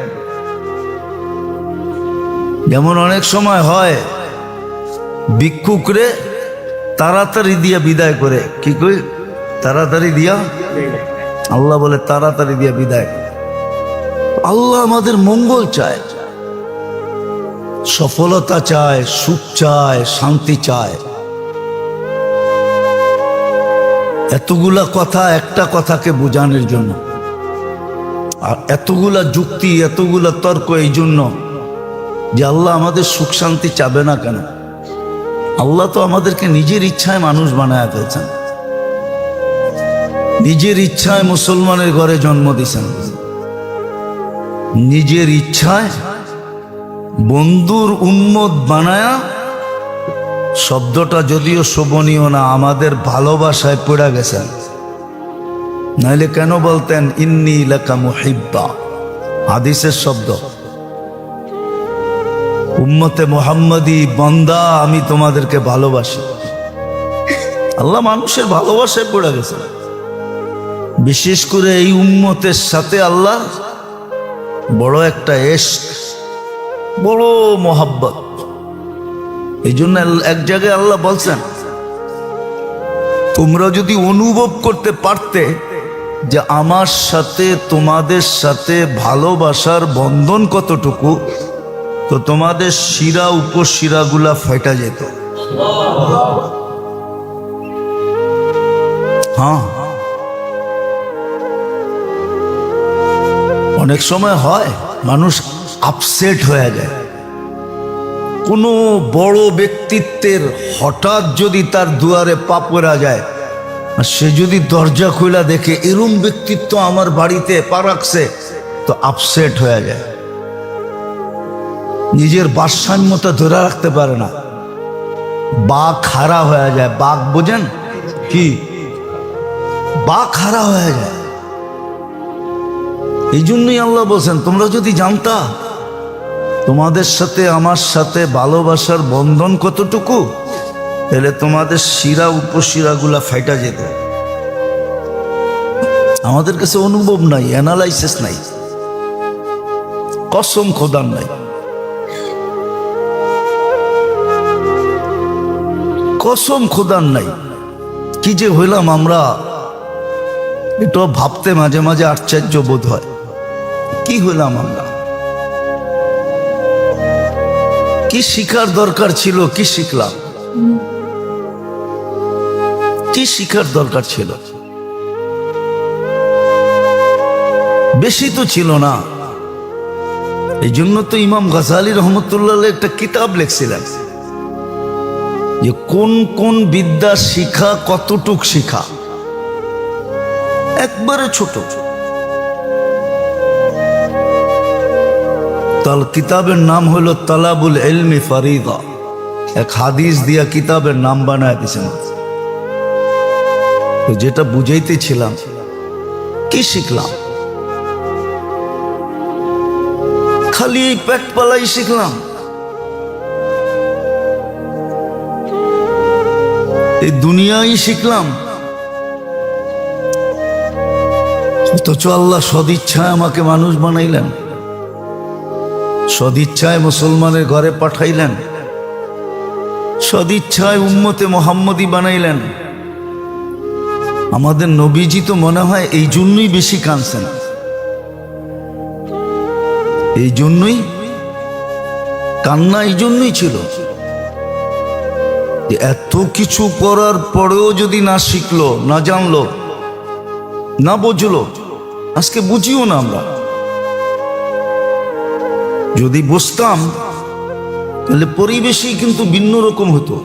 Speaker 1: যেমন অনেক সময় হয় ভিক্ষুকরে তাড়াতাড়ি দিয়া বিদায় করে, কি কই? তাড়াতাড়ি দিয়া, আল্লাহ বলে তাড়াতাড়ি দিয়া বিদায়। আল্লাহ আমাদের মঙ্গল চায়, সফলতা চায়, সুখ চায়, শান্তি চায়। এতগুলা কথা একটা কথাকে বোঝানোর জন্য, আর এতগুলা যুক্তি, এতগুলা তর্ক এই জন্য যে আল্লাহ আমাদের সুখ শান্তি চাবে না কেন? আল্লাহ তো আমাদেরকে নিজের ইচ্ছায় মানুষ বানায় ফেলছেন, নিজের ইচ্ছায় মুসলমানের ঘরে জন্ম দিয়েছেন, নিজের ইচ্ছায় বন্ধুর উম্মত বানায়া, শব্দটা যদিও শোভনীয় না, আমাদের ভালোবাসায় পড়ে গেছেন। নাইলে কেন বলতেন ইন্নী লাকা মুহিব্বা? হাদিসের শব্দ, উম্মতে মুহাম্মাদি বান্দা, আমি তোমাদেরকে ভালোবাসি। আল্লাহ মানুষের ভালোবাসায় পড়ে গেছে, বিশেষ করে এই উম্মতের সাথে আল্লাহ বড় একটা ইশক, বড় মোহাব্বত। এই জন্য এক জায়গায় আল্লাহ বলছেন, তোমরা যদি অনুভব করতে পারতে যে আমার সাথে তোমাদের সাথে ভালোবাসার বন্ধন কতটুকু, তো তোমাদের শিরা উপশিরাগুলা ফেটা যেত। হ্যাঁ, অনেক সময় হয় মানুষ আপসেট হয়ে যায়। কোনো বড় ব্যক্তিত্বের হঠাৎ যদি তার দুয়ারে পা পড়া যায়, আর সে যদি দরজা খুলা দেখে এরম ব্যক্তিত্ব আমার বাড়িতে পা রাখছে, তো আপসেট হয়ে যায়, নিজের ভারসাম্যতা ধরে রাখতে পারে না, বাঘ হারা হয়ে যায়। বাঘ বোঝেন কি? বাঘ হারা হয়ে যায়। এই জন্যই আল্লাহ বলছেন, তোমরা যদি জানতা তোমাদের সাথে আমার সাথে ভালোবাসার বন্ধন কতটুকু, তাহলে তোমাদের শিরা উপশিরাগুলা ফাইটা যেত। আমাদের কাছে অনুভব নাই, অ্যানালাইসিস নাই, কসম খোদার নাই, কসম খোদার নাই। কি যে হইলাম আমরা, এটা ভাবতে মাঝে মাঝে আশ্চর্য বোধ হয়। কি হইলাম আমরা? কি শিখার দরকার ছিল? কি শিখলাম? কি শিখার দরকার ছিল? বেশি তো ছিল না। এই জন্য তো ইমাম গাজালি রহমতুল্লাহ একটা কিতাব লিখছিলেন যে কোন কোন বিদ্যা শিখা, কতটুক শিখা, একবারে ছোট। তার কিতাবের নাম হলো তালাবুল ইলমি ফারিদা। এক হাদিস দিয়া কিতাবের নাম বানায় দিয়েছেন। তো যেটা বুঝাইতেছিলাম, কি শিখলাম? খালি এই পেট পালাই শিখলাম, এই দুনিয়াই শিখলাম। অথচ আল্লাহ সদিচ্ছায় আমাকে মানুষ বানাইলেন, সদিচ্ছায় মুসলমানের ঘরে পাঠাইলেন, সদিচ্ছায় উম্মতে মুহাম্মদী বানাইলেন। আমাদের নবীজি তো মনে হয় এই জন্যই বেশি কাঁদছেন, এই জন্যই কান্না, এই জন্যই ছিল যে এত কিছু করার পরেও যদি না শিখলো, না জানলো, না বুঝলো, আজকে বুঝিও না আমরা। যদি বুঝতাম তাহলে পরিবেশই কিন্তু ভিন্ন রকম হতো,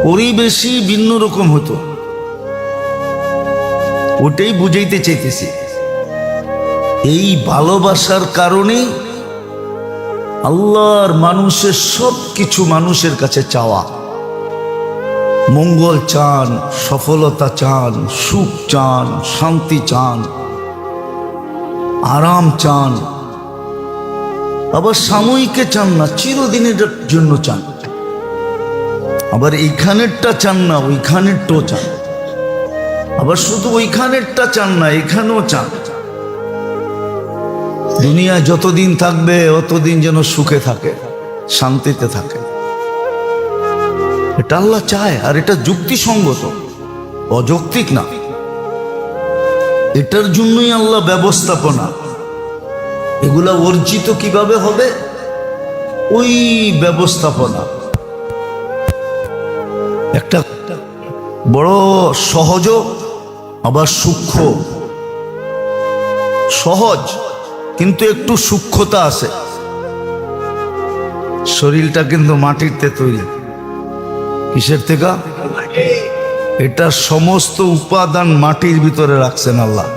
Speaker 1: পরিবেশই ভিন্ন রকম হতো। ওটাই বুঝাইতে চাইতেছি। এই ভালোবাসার কারণে আল্লাহর মানুষের সব কিছু মানুষের কাছে চাওয়া, মঙ্গল চান, সফলতা চান, সুখ চান, শান্তি চান, আরাম চান, আবার সাময়িকে চান না, চিরদিনের জন্য চান। আবার এইখানেরটা চান না, ওইখানেরটাও চান। আবার শুধু ওইখানেরটা চান না, এখানেও চান। দুনিয়ায় যতদিন থাকবে অতদিন যেন সুখে থাকে, শান্তিতে থাকে, এটা আল্লাহ চায়। আর এটা যুক্তিসঙ্গত, অযৌক্তিক না। এটার জন্যই আল্লাহ ব্যবস্থাপনা। এগুলা অর্জিত কিভাবে হবে? ওই ব্যবস্থাপনা। একটা বড় সহজ আবার সূক্ষ্ম। সহজ কিন্তু একটু সূক্ষ্মতা আছে। শরীরটা কিন্তু মাটিতে তৈরি। কিসের থেকে? এটা সমস্ত উপাদান মাটির ভিতরে রাখছেন আল্লাহ।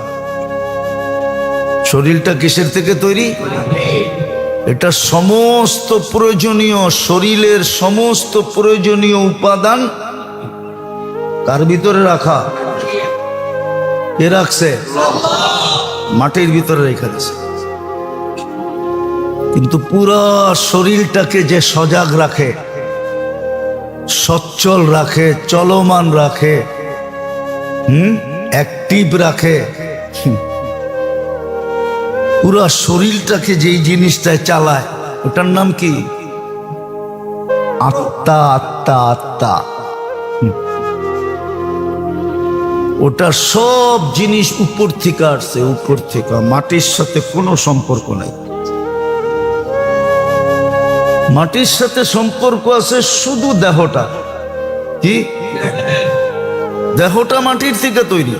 Speaker 1: শরীরটা কিসের থেকে তৈরি? এটা সমস্ত প্রয়োজনীয়, শরীরের সমস্ত প্রয়োজনীয় উপাদান কার ভিতরে রাখা? কে রাখছে? মাটির ভিতরে রেখে দিয়েছে। কিন্তু পুরা শরীরটাকে যে সজাগ রাখে, সচ্ছল রাখে, চলমান রাখে, অ্যাক্টিভ রাখে, পুরা শরীরটাকে যেই জিনিসটায় চালায়, ওটার নাম কি? আত্মা। আত্মা, আত্মা। ওটা সব জিনিস উপর থেকে আসছে, উপর থেকে, মাটির সাথে কোনো সম্পর্ক নাই। মাটির সাথে সম্পর্ক আছে শুধু দেহটা। কি দেহটা মাটির থেকে তৈরি,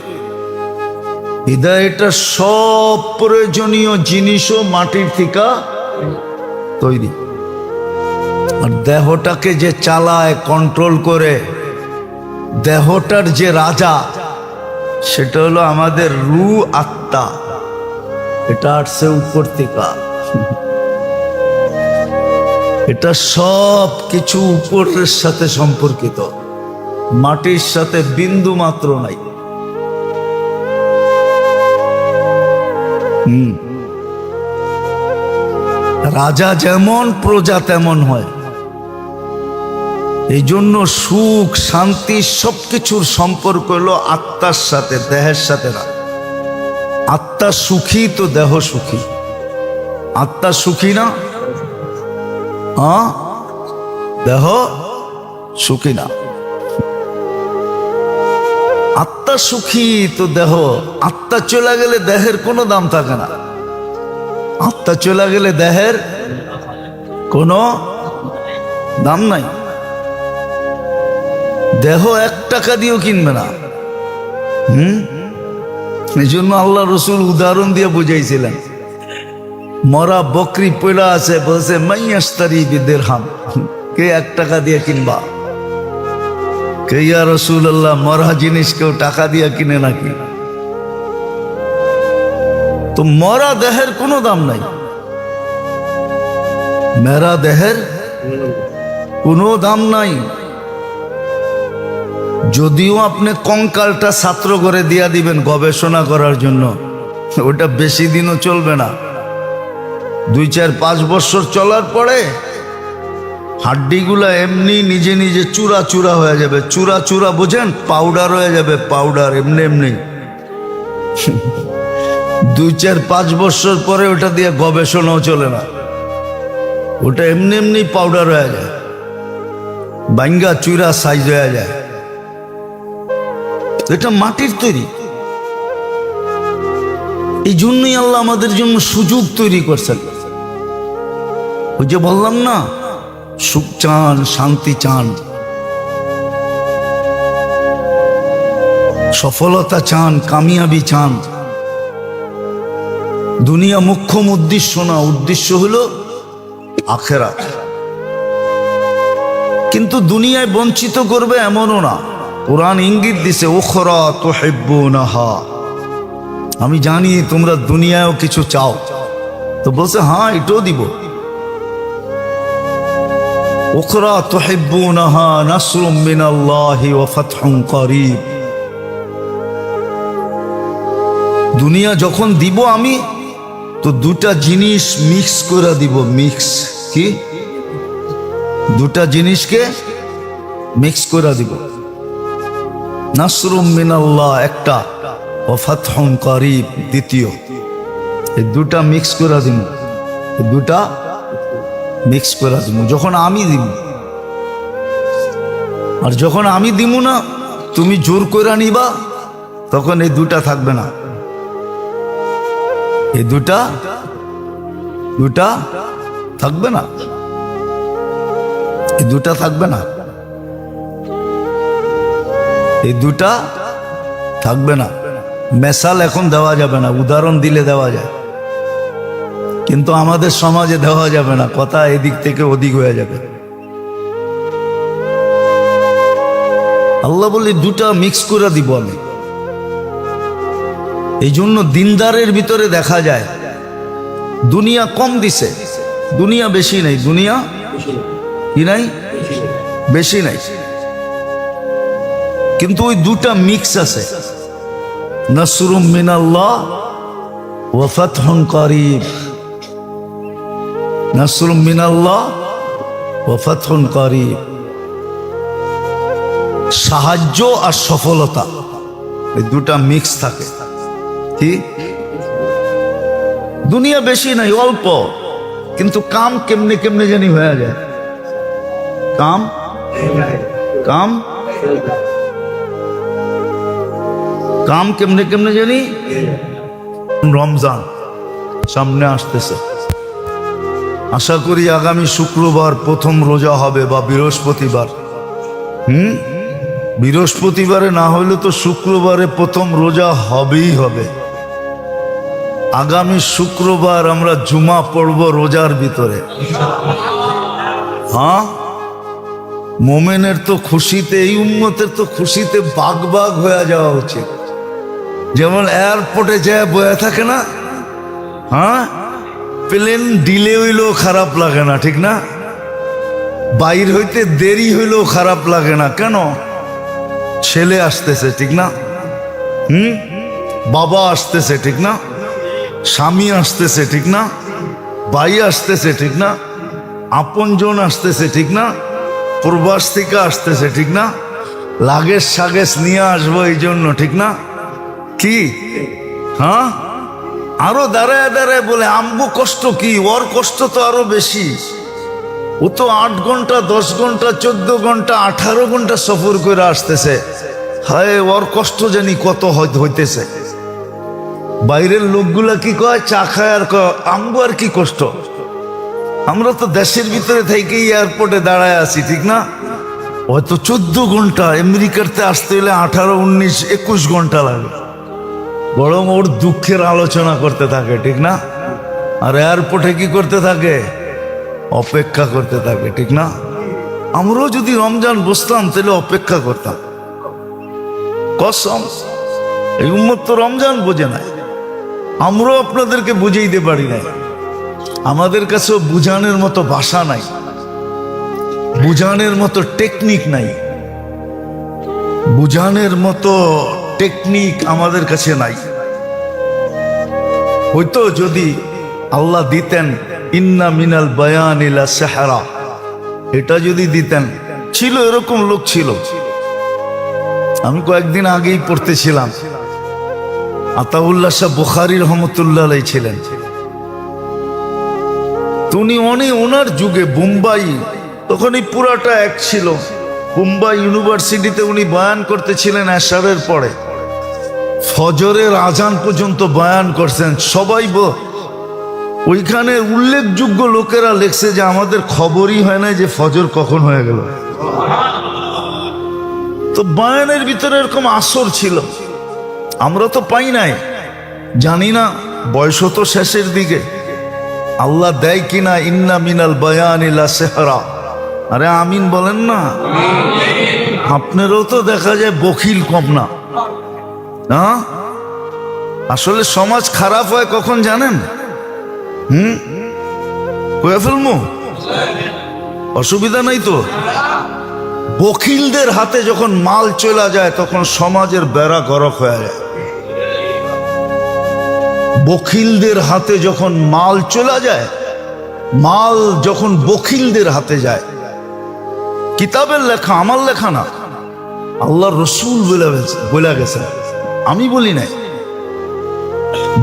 Speaker 1: এটা সব প্রয়োজনীয় জিনিসও মাটির থেকে তৈরি। আর দেহটাকে যে চালায়, কন্ট্রোল করে, দেহটার যে রাজা, সেটা হলো আমাদের রূহ, আত্মা। এটা আসছে উপর থেকে। এটা সব কিছু উপরের সাথে সম্পর্কিত, মাটির সাথে বিন্দু মাত্র নাই। রাজা যেমন, প্রজা তেমন হয়। এই জন্য সুখ, শান্তি সবকিছুর সম্পর্ক হলো আত্মার সাথে, দেহের সাথে না। আত্মা সুখী তো দেহ সুখী। আত্মা সুখী না, দেহ সুখী না। আত্মা সুখী তো দেহ, আত্মা চলে গেলে দেহের কোনো দাম থাকে না। আত্মা চলে গেলে দেহের কোনো দাম নাই। দেহ 1 টাকা দিয়েও কিনবে না। এই জন্য আল্লাহ রসুল উদাহরণ দিয়ে বুঝাইছিলেন। মরা বকরি পয়লা আছে, বলছে মাইয়াস্তারি বিদিরহাম, কে 1 টাকা দিয়ে কিনবা? কে ইয়া রাসূলুল্লাহ, মরা জিনিস কেউ টাকা দিয়ে কিনে নাকি? তো মরা দেহের কোনো দাম নাই, মেরা দেহের কোনো দাম নাই। যদিও আপনি কঙ্কালটা ছাত্র করে দিয়া দিবেন গবেষণা করার জন্য, ওটা বেশি দিনও চলবে না। 2, 4, 5 বছর চলার পরে হাড্ডিগুলা এমনি নিজে নিজে চূড়া চূড়া হয়ে যাবে। চূড়া চূড়া বোঝেন? পাউডার হয়ে যাবে, পাউডার এমনি এমনি। 2, 4, 5 বছর পরে ওটা দিয়ে গবেষণাও চলে না, ওটা এমনি এমনি পাউডার হয়ে যায়, বাঙ্গা চূড়া সাইজ হয়ে যায়। এটা মাটির তৈরি। এই জন্যই আল্লাহ আমাদের জন্য সুযোগ তৈরি করছেন। ওই যে বললাম না, সুখ চান, শান্তি চান, সফলতা চান, কামিয়াবি চান। দুনিয়া মুখ্যম উদ্দেশ্য না, উদ্দেশ্য হলো আখিরাত। কিন্তু দুনিয়ায় বঞ্চিত করবে এমনও না। কোরআন ইঙ্গিত দিছে, উখরা তুহিব্বুনাহা, আমি জানি তোমরা দুনিয়ায়ও কিছু চাও। তো বলছে হ্যাঁ, এটাও দিব। উখরা তুহিব্বুনাহা নাসরুম মিনাল্লাহি ওয়া ফাতহুন করিব। দুনিয়া যখন দিব আমি, তো 2টা জিনিস মিক্স করে দিব। মিক্স কি? 2টা জিনিসকে মিক্স করে দিব। নাসরুম মিনাল্লাহ একটা, ওয়া ফাতহুন করিব দ্বিতীয়। এই 2টা মিক্স করে দিব, এই 2টা মিক্স করে দিব যখন আমি দিব। আর যখন আমি দিব না, তুমি জোর করে নিবা, তখন এই 2টা থাকবে না। এই 2টা থাকবে না, এই 2টা থাকবে না, এই 2টা থাকবে না। মেসাল এখন দেওয়া যাবে না, উদাহরণ দিলে দেওয়া যায়, কিন্তু আমাদের সমাজে দেওয়া যাবে না, কথা এদিক থেকে ওদিক হয়ে যাবে। আল্লাহ বলি 2টা মিক্স করে দিব আমি। এই জন্য দিনদারের ভিতরে দেখা যায় দুনিয়া কম দিছে, দুনিয়া বেশি নাই। দুনিয়া কি নাই? বেশি নাই, কিন্তু ওই 2টা মিক্স আছে। নাসরুম মিনাল্লাহ ওয়া ফাতহুন করিব। নাসরুম মিনাল্লাহ ওয়া ফাতহুন করিব। সাহায্য আর সফলতা, এই 2টা মিক্স থাকে। কি? দুনিয়া বেশি নাই, অল্প, কিন্তু কাম কেমনে কেমনে জানি হয়ে যায়। কাম কাম কেমনে কেমনে জানি। রমজান সামনে আসতেছে, আশা করি আগামী শুক্রবার প্রথম রোজা হবে বা বৃহস্পতিবার। বৃহস্পতিবারে না হলে তো শুক্রবারে প্রথম রোজা হবেই হবে। আগামী শুক্রবার আমরা জুমা পড়ব রোজার ভিতরে। হ্যাঁ, মোমেনের তো খুশিতে, এই উম্মতের তো খুশিতে বাগ বাগ হয়ে যাওয়া উচিত। যেমন এয়ারপোর্টে যায় বয়ে থাকে না, হ্যাঁ, প্লেন ডিলে হইলেও খারাপ লাগে না, ঠিক না? বাইর হইতে দেরি হইলেও খারাপ লাগে না। কেন? ছেলে আসতেছে, ঠিক না? বাবা আসতেছে, ঠিক না? স্বামী আসতেছে, ঠিক না? ভাই আসতেছে, ঠিক না? আপনজন আসতেছে, ঠিক না? প্রবাস থেকে আসতেছে, ঠিক না? লাগেজ সাগেজ নিয়ে আসবো এই জন্য, ঠিক না? কি হ্যাঁ, আরো দাঁড়ায় দাঁড়ায় বলে আমগো কষ্ট কি, ওর কষ্ট তো আরো বেশি। ও তো 8 ঘন্টা 10 ঘন্টা 14 ঘন্টা 18 ঘন্টা সফর করে আসতেছে। হায়, ওর কষ্ট জানি কত হইতেছে। বাইরের লোকগুলা কি কয়, চা খায় আর কয় আমগো আর কি কষ্ট। আমরা তো দেশের ভিতরে থেকেই এয়ারপোর্টে দাঁড়ায় আছি, ঠিক না? হয়তো 14 ঘন্টা, আমেরিকাতে আসতে হলে 18 19 21 ঘন্টা লাগে। বরং ওর দুঃখের আলোচনা করতে থাকে, ঠিক না? আর এয়ারপোর্টে কি করতে থাকে? অপেক্ষা করতে থাকে, ঠিক না? আমরাও যদি রমজান বসতাম তাহলে অপেক্ষা করতাম। কসম, এই উম্মত তো রমজান বোঝে নাই। আমরাও আপনাদেরকে বুঝাইতে পারি নাই। আমাদের কাছেও বুঝানোর মতো ভাষা নাই, বুঝানোর মতো টেকনিক নাই, বুঝানোর মতো টেকনিক আমাদের কাছে নাই। হয়তো যদি আল্লাহ দিতেন ইন্না মিনাল বায়ান ইলা সাহরা, এটা যদি দিতেন, ছিল এরকম লোক ছিল। আমি কয়েকদিন আগেই পড়তেছিলাম, আতাউল্লাহ শাহ বুখারী রহমতুল্লাহ আলাইহি ছিলেন। উনি ওনার যুগে বোম্বাই, তখন এই পুরাটা এক ছিল। বোম্বাই ইউনিভার্সিটিতে উনি বয়ান করতেছিলেন এশারের পরে, ফজরের আজান পর্যন্ত বয়ান করছেন। সবাই ওইখানে উল্লেখযোগ্য লোকেরা লেখছে যে আমাদের খবরই হয় না যে ফজর কখন হয়ে গেল। তো বয়ানের ভিতরে এরকম আসর ছিল, আমরা তো পাই নাই, জানি না। বয়স তো শেষের দিকে, আল্লাহ দেয় কিনা ইন্না মিনাল বায়ান ইলা সাহরা। আরে আমিন বলেন না। আপনারও তো দেখা যায় বখিল কম না। হ্যাঁ, আসলে সমাজ খারাপ হয় কখন জানেন? কয়ে ফেলবো, অসুবিধা নাই তো। বখিলদের হাতে যখন মাল চলে যায় তখন সমাজের বেড়া গরক হয়ে যায়। বখিলদের হাতে যখন মাল চলে যায়, মাল যখন বখিলদের হাতে যায়, কিতাবের লেখা, আমার লেখা না, আল্লাহর রসুল বলে গেছে, আমি বলি নাই।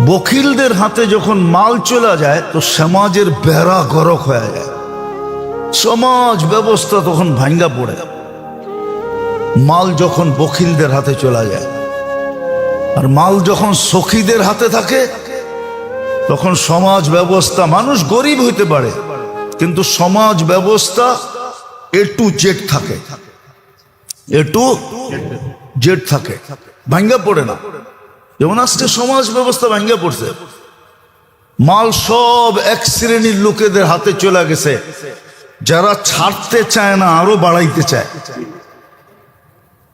Speaker 1: বখিলদের হাতে যখন মাল চলে যায় তো সমাজের বেড়া গরক হয়ে যায়, সমাজ ব্যবস্থা তখন ভাঙ্গা পড়ে। মাল যখন বখিলদের হাতে চলে যায়, আর মাল যখন সখীদের হাতে থাকে তখন সমাজ ব্যবস্থা, মানুষ গরিব হইতে পারে কিন্তু সমাজ ব্যবস্থা A to Z থাকে, A to Z থাকে, ভাঙ্গা পড়ে না। যেমন আজকে সমাজ ব্যবস্থা ভাঙ্গা পড়ছে, মাল সব এক শ্রেণীর লোকেদের হাতে চলে গেছে, যারা ছাড়তে চায় না আরো বাড়াইতে চায়,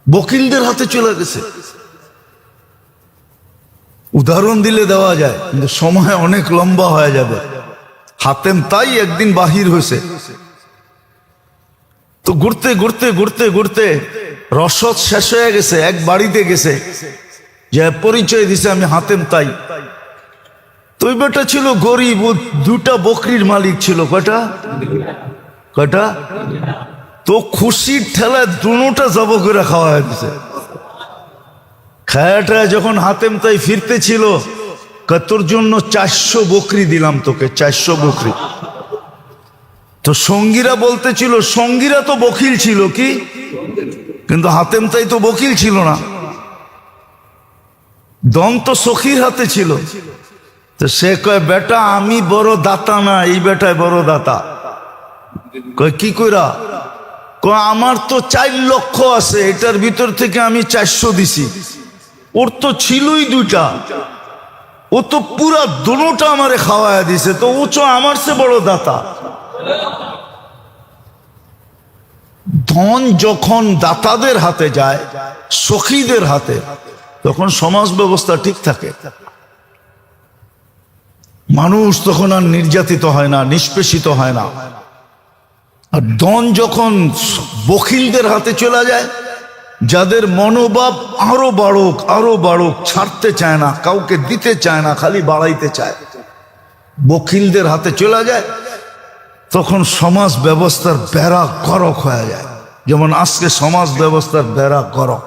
Speaker 1: বকিলদের হাতে চলে গেছে। উদাহরণ দিলে দেওয়া যায় কিন্তু সময় অনেক লম্বা হয়ে যাবে। হাতেম তাই একদিন বাহির হয়েছে, তো ঘুরতে ঘুরতে ঘুরতে ঘুরতে রসদ শেষ হয়ে গেছে। এক বাড়িতে গেছে, যে পরিচয় দিছে আমি হাতেম তাই। তো ওই বেটা ছিল গরিব, ও 2টা বকরির মালিক ছিল। কয়টা? তো খুশির ঠেলায় দুটা জব করে খাওয়া হয়ে গেছে। খায়াটা যখন হাতেম তাই ফিরতে ছিল, তোর জন্য 400 বকরি দিলাম তোকে, 400 বকরি। তো সঙ্গীরা বলতেছিল, সঙ্গীরা তো বকিল ছিল কি, কিন্তু হাতেম তাই তো বকিল ছিল না। দন তো সখীর হাতে ছিল। তো সে কয়, বেটা আমি বড় দাতা না, এই বেটায় বড় দাতা। কয় কি কইরা? কয় আমার তো 4 লক্ষ আছে, এটার ভিতর থেকে আমি 400 দিছি। ওর তো ছিলই 2টা, ও তো পুরা দুটোটা আমারে খাওয়ায়া দিছে, তো ও তো আমার চেয়ে বড় দাতা। ধন যখন দাতাদের হাতে যায়, সখীদের হাতে, তখন সমাজ ব্যবস্থা ঠিক থাকে। মানুষ তখন আর নির্যাতিত হয় না, নিষ্পেষিত হয় না। আর ধন যখন বখিলদের হাতে চলে যায়, যাদের মনোভাব আরো বাড়ুক আরো বাড়ুক, ছাড়তে চায় না, কাউকে দিতে চায় না, খালি বাড়াইতে চায়, বখিলদের হাতে চলে যায়, তখন সমাজ ব্যবস্থার বেড়া গরক হয়ে যায়। যেমন আজকে সমাজ ব্যবস্থার বেড়া গরক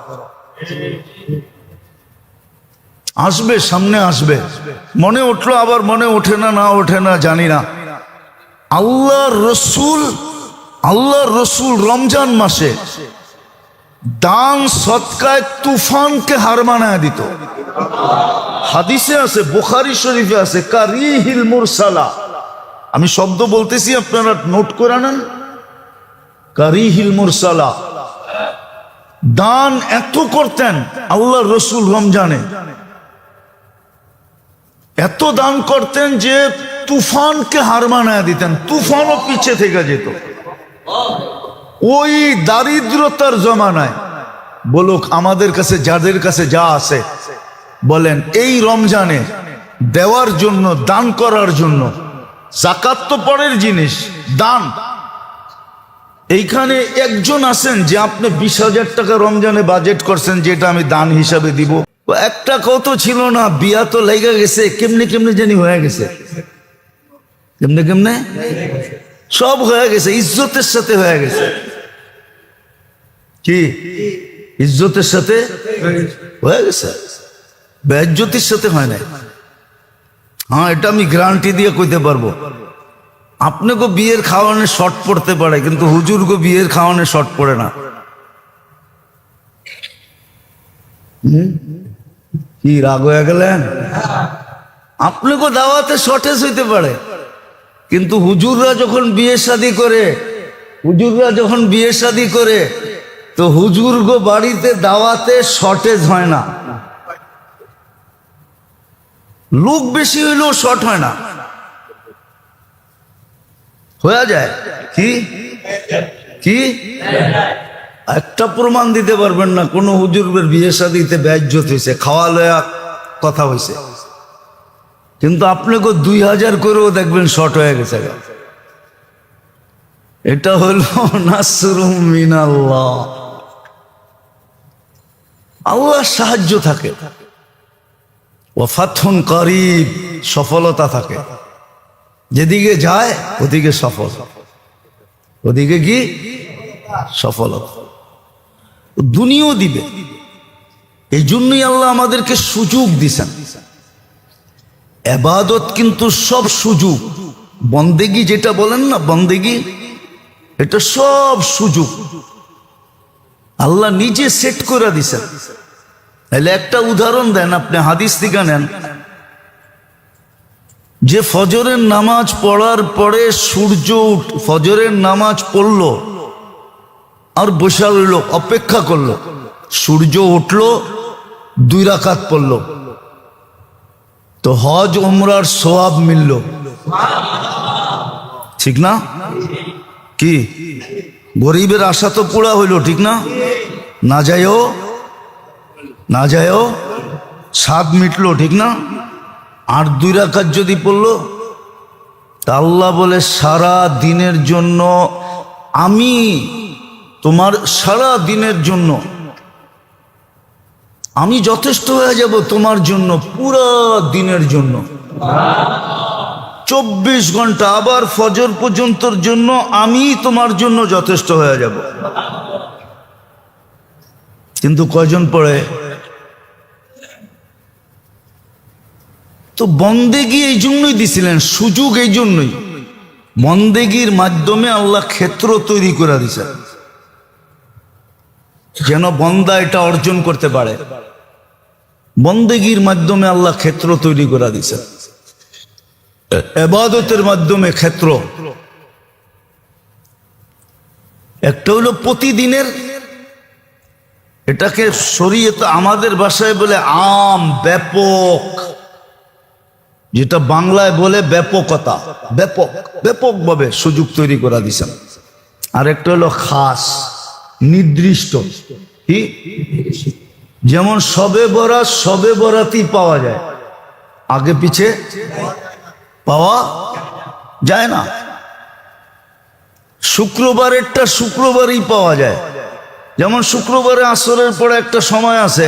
Speaker 1: আসবে, সামনে আসবে, মনে উঠলো আবার মনে ওঠে না, না ওঠে না জানি না। আল্লাহর রসুল রমজান মাসে দান সৎকায় তুফানকে হার মানায় দিত। হাদিসে আছে, বুখারী শরীফে আছে, কারিহিল মুরসালা। আমি শব্দ বলতেছি, আপনারা নোট করে নেন। কারিহিল মুরসালা, দান এত করতেন আল্লাহর রসুল রমজানে, এত দান করতেন যে তুফানকে হার মানায় দিতেন, তুফানও পিছে থেকে যেত। ওই দারিদ্রতার জমানায় বলুক, আমাদের কাছে যাদের কাছে যা আছে, বলেন এই রমজানে দেওয়ার জন্য, দান করার জন্য, যাকাত তো পরের জিনিস, দান। এইখানে একজন আছেন যে আপনি 20,000 টাকা রমজানে বাজেট করছেন, যেটা আমি দান হিসাবে দিব, 1 টাকাও তো ছিল না, বিয়া তো লেগে গেছে, কেমনে কেমনে জানি হয়ে গেছে, কেমনে কেমনে সব হয়ে গেছে, ইজ্জতের সাথে হয়ে গেছে। কি ইজ্জতের সাথে হয়ে গেছে, বেইজ্জতির সাথে হয় না। হ্যাঁ, এটা আমি গ্যারান্টি দিয়ে কইতে পারবো। আপনাকে বিয়ের খাওয়ানো শর্ট পড়তে পারে, কিন্তু হুজুরকে বিয়ের খাওয়ানো শর্ট পড়ে না। কি রাগ হয়ে গেলেন? আপনাকে দাওয়াতে শর্টেজ হইতে পারে, কিন্তু হুজুররা যখন বিয়ে শাদী করে, তো হুজুরগো বাড়িতে দাওয়াতে শর্টেজ হয় না। লোক বেশি হইলেও শর্ট হয় না, হয়ে যায়। কি কি একটা প্রমাণ দিতে পারবেন না কোন হুজুরের বিয়ে শাদীতে বেইজ্জত হয়েছে, খাওয়া লয়া কথা হয়েছে, কিন্তু আপনাকে 2000 করেও দেখবেন শর্ট হয়ে গেছে। এটা হলো নাসরুম মিনাল্লাহ, আল্লাহর সাহায্য থাকে, ওয়া ফাতহুন করিব, সফলতা থাকে। যেদিকে যায় ওদিকে সফল, ওদিকে কি সফলতা, দুনিয়াও দিবে। এই জন্যই আল্লাহ আমাদেরকে সুযোগ দিছেন। ইবাদত কিন্তু সব সুযোগ, বন্দেগি যেটা বলেন না, বন্দেগি, এটা সব সুযোগ আল্লাহ নিজে সেট করে দিছেন। তাহলে একটা উদাহরণ দেন, আপনি হাদিস থেকে নেন, যে ফজরের নামাজ পড়ার পরে সূর্য ফজরের নামাজ পড়লো আর বসে রইল, অপেক্ষা করলো, সূর্য উঠলো, 2 রাকাত পড়লো, তো হজ উমরার সওয়াব মিলল, ঠিক না? কি গরিবের আশা তো পুরা হইল, ঠিক না? না যায়ও স্বাদ মিটলো, ঠিক না? আর 2 রাকাত যদি পড়লো, তা আল্লাহ বলে সারা দিনের জন্য আমি তোমার, সারা দিনের জন্য আমি যথেষ্ট হয়ে যাব তোমার জন্য, পুরা দিনের জন্য, 24 ঘন্টা, আবার ফজর পর্যন্তর জন্য আমি তোমার জন্য যথেষ্ট হয়ে যাব। কিন্তু কয়জন পড়ে? তো বন্দেগি এই জন্যই দিছিলেন, সুযোগ এই জন্যই, বন্দেগির মাধ্যমে আল্লাহ ক্ষেত্র তৈরি করে দিছে, যেন বন্দা এটা অর্জন করতে পারে। বন্দেগীর মাধ্যমে আল্লাহ ক্ষেত্র তৈরি করে দিয়েছেন, ইবাদতের মাধ্যমে ক্ষেত্র। একটা হলো প্রতিদিনের, এটাকে শরীয়তে আমাদের ভাষায় বলে আম, ব্যাপক, যেটা বাংলায় বলে ব্যাপকতা, ব্যাপক ব্যাপকভাবে সুযোগ তৈরি করে দিয়েছেন। আর একটা হলো খাস, নির্দিষ্ট। কি? যেমন সবে বরাত সবে বরাতই পাওয়া যায়, আগে পিছে পাওয়া যায় না। শুক্রবারেরটা শুক্রবারই পাওয়া যায়। যেমন শুক্রবারে আসরের পরে একটা সময় আছে,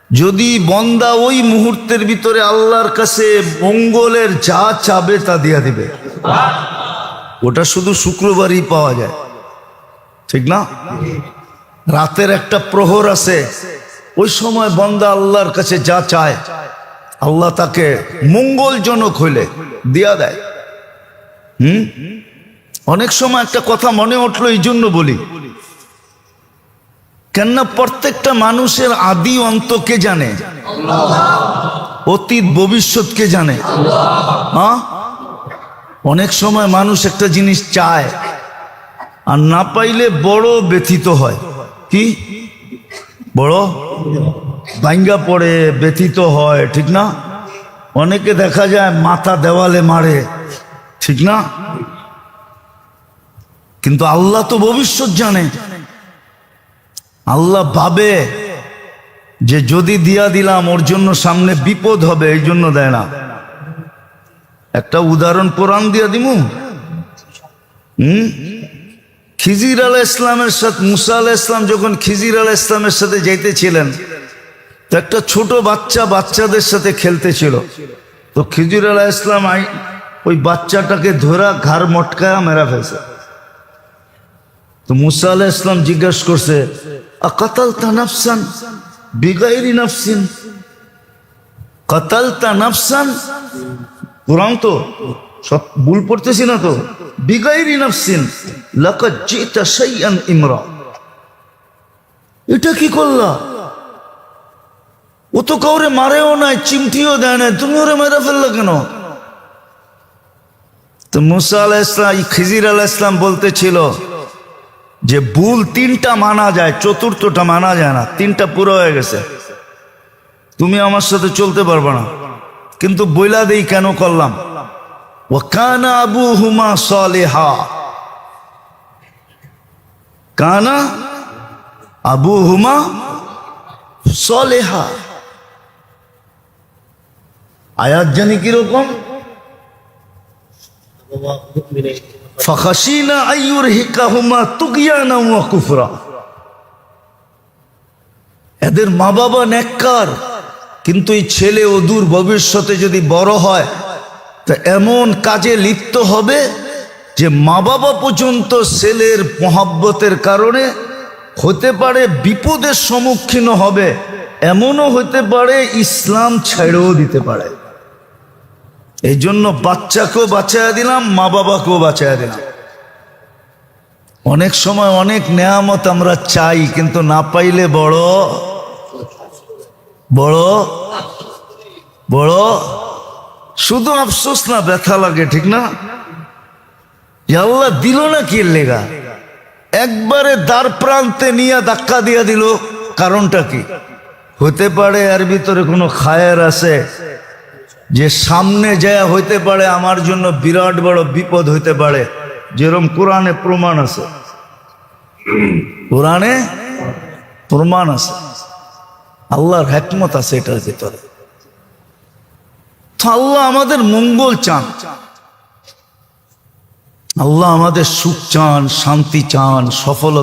Speaker 1: যদি বন্দা ওই মুহূর্তের ভিতরে আল্লাহর কাছে মঙ্গলের যা চাবে তা দিয়া দিবে, ওটা শুধু শুক্রবারই পাওয়া যায়, ঠিক না? রাতের একটা প্রহর আছে, ওই সময় বন্দা আল্লাহর কাছে যা চায় আল্লাহ তাকে মঙ্গলজনক হইলে দিয়া দেয়। অনেক সময় একটা কথা মনে উঠলো, এই জন্য বলি, কেননা প্রত্যেকটা মানুষের আদি অন্ত কে জানে? অতীত ভবিষ্যৎ কে জানে? হ্যাঁ, অনেক সময় মানুষ একটা জিনিস চায় আর না পাইলে বড় ব্যথিত হয়। কি? বড় ভাঙ্গা পড়ে, ব্যথিত হয়, ঠিক না? অনেকে দেখা যায় মাথা দেওয়ালে মারে, ঠিক না? কিন্তু আল্লাহ তো ভবিষ্যৎ জানে। আল্লাহ ভাবে যে যদি দিয়া দিলাম ওর জন্য সামনে বিপদ হবে, এই জন্য দেয় না। একটা উদাহরণ কোরআন দিয়া দিমু। খিজির আলাইহিস ইসলামের সাথে মুসা আলাইহিস ইসলাম যখন খিজির আলাইহিস ইসলামের সাথে যাইতেছিলেন, তো একটা ছোট বাচ্চা বাচ্চাদের সাথে খেলতেছিল। তো খিজির আলাইহিস ইসলাম ওই বাচ্চাটাকে ধরা ঘাড় মটকায়া মেরা ফেলছে। তো মুসা আলাইহিস ইসলাম জিজ্ঞাসা করছে, আকাতালতা নাফসান বিগাইরি নাফসিন, কাতালতা নাফসান, কোরআন তো সব ভুল পড়তেছি না তো, বিগাইরি নাফসিন লাকাদ জিতা শাইআন ইমরা, এটা কি করলা? ও তো কাউরে মারেও নাই, চিমটিও দেয় নাই, তুমি ওরে মেরে ফেললা কেন? তো মুসা আলাইহিস সালাম, খিজির আলাইহিস সালাম বলতেছিল যে ভুল তিনটা মানা যায়, চতুর্থটা মানা যায় না, তিনটা পুরো হয়ে গেছে, তুমি আমার সাথে চলতে পারবে না। কিন্তু বইলা দেই কেন করলাম। ওয়া কানা আবুহুমা সালিহা, কানা আবুহুমা সালিহা। আয়াত জানি কিরকম, ফাখাশিনা আইয়ুরহিকাহুমা তুগয়ানা ওয়া কুফরা। এদের মা বাবা নেককার, কিন্তু এই ছেলে অদূর ভবিষ্যতে যদি বড় হয় তা এমন কাজে লিপ্ত হবে যে মা বাবা পর্যন্ত ছেলের মহব্বতের কারণে হতে পারে বিপদের সম্মুখীন হবে, এমনও হতে পারে ইসলাম ছেড়েও দিতে পারে। এই জন্য বাচ্চাকেও বাঁচায়া দিলাম, মা বাবাকেও বাঁচায়া দিলাম। অনেক সময় অনেক নেয়ামত আমরা চাই, কিন্তু না পাইলে বড় বড় বড় শুধু আফসোস না, ব্যথা লাগে, ঠিক না? আল্লাহ দিল না কি লেগা, একবারে দ্বার প্রান্তে নিয়ে ধাক্কা দিয়া দিল, কারণটা কি? হতে পারে এর ভিতরে কোনো খায়ের আছে, যে সামনে যায় হইতে পারে আমার জন্য বিরাট বড় বিপদ হইতে পারে, যেরকম কোরআনে প্রমাণ আছে, কোরআনে প্রমাণ আছে, আল্লাহর হিকমত আছে এটার ভিতরে। তো আল্লাহ আমাদের মঙ্গল চান, আল্লাহ আমাদের সুখ চান, শান্তি চান, সফলতা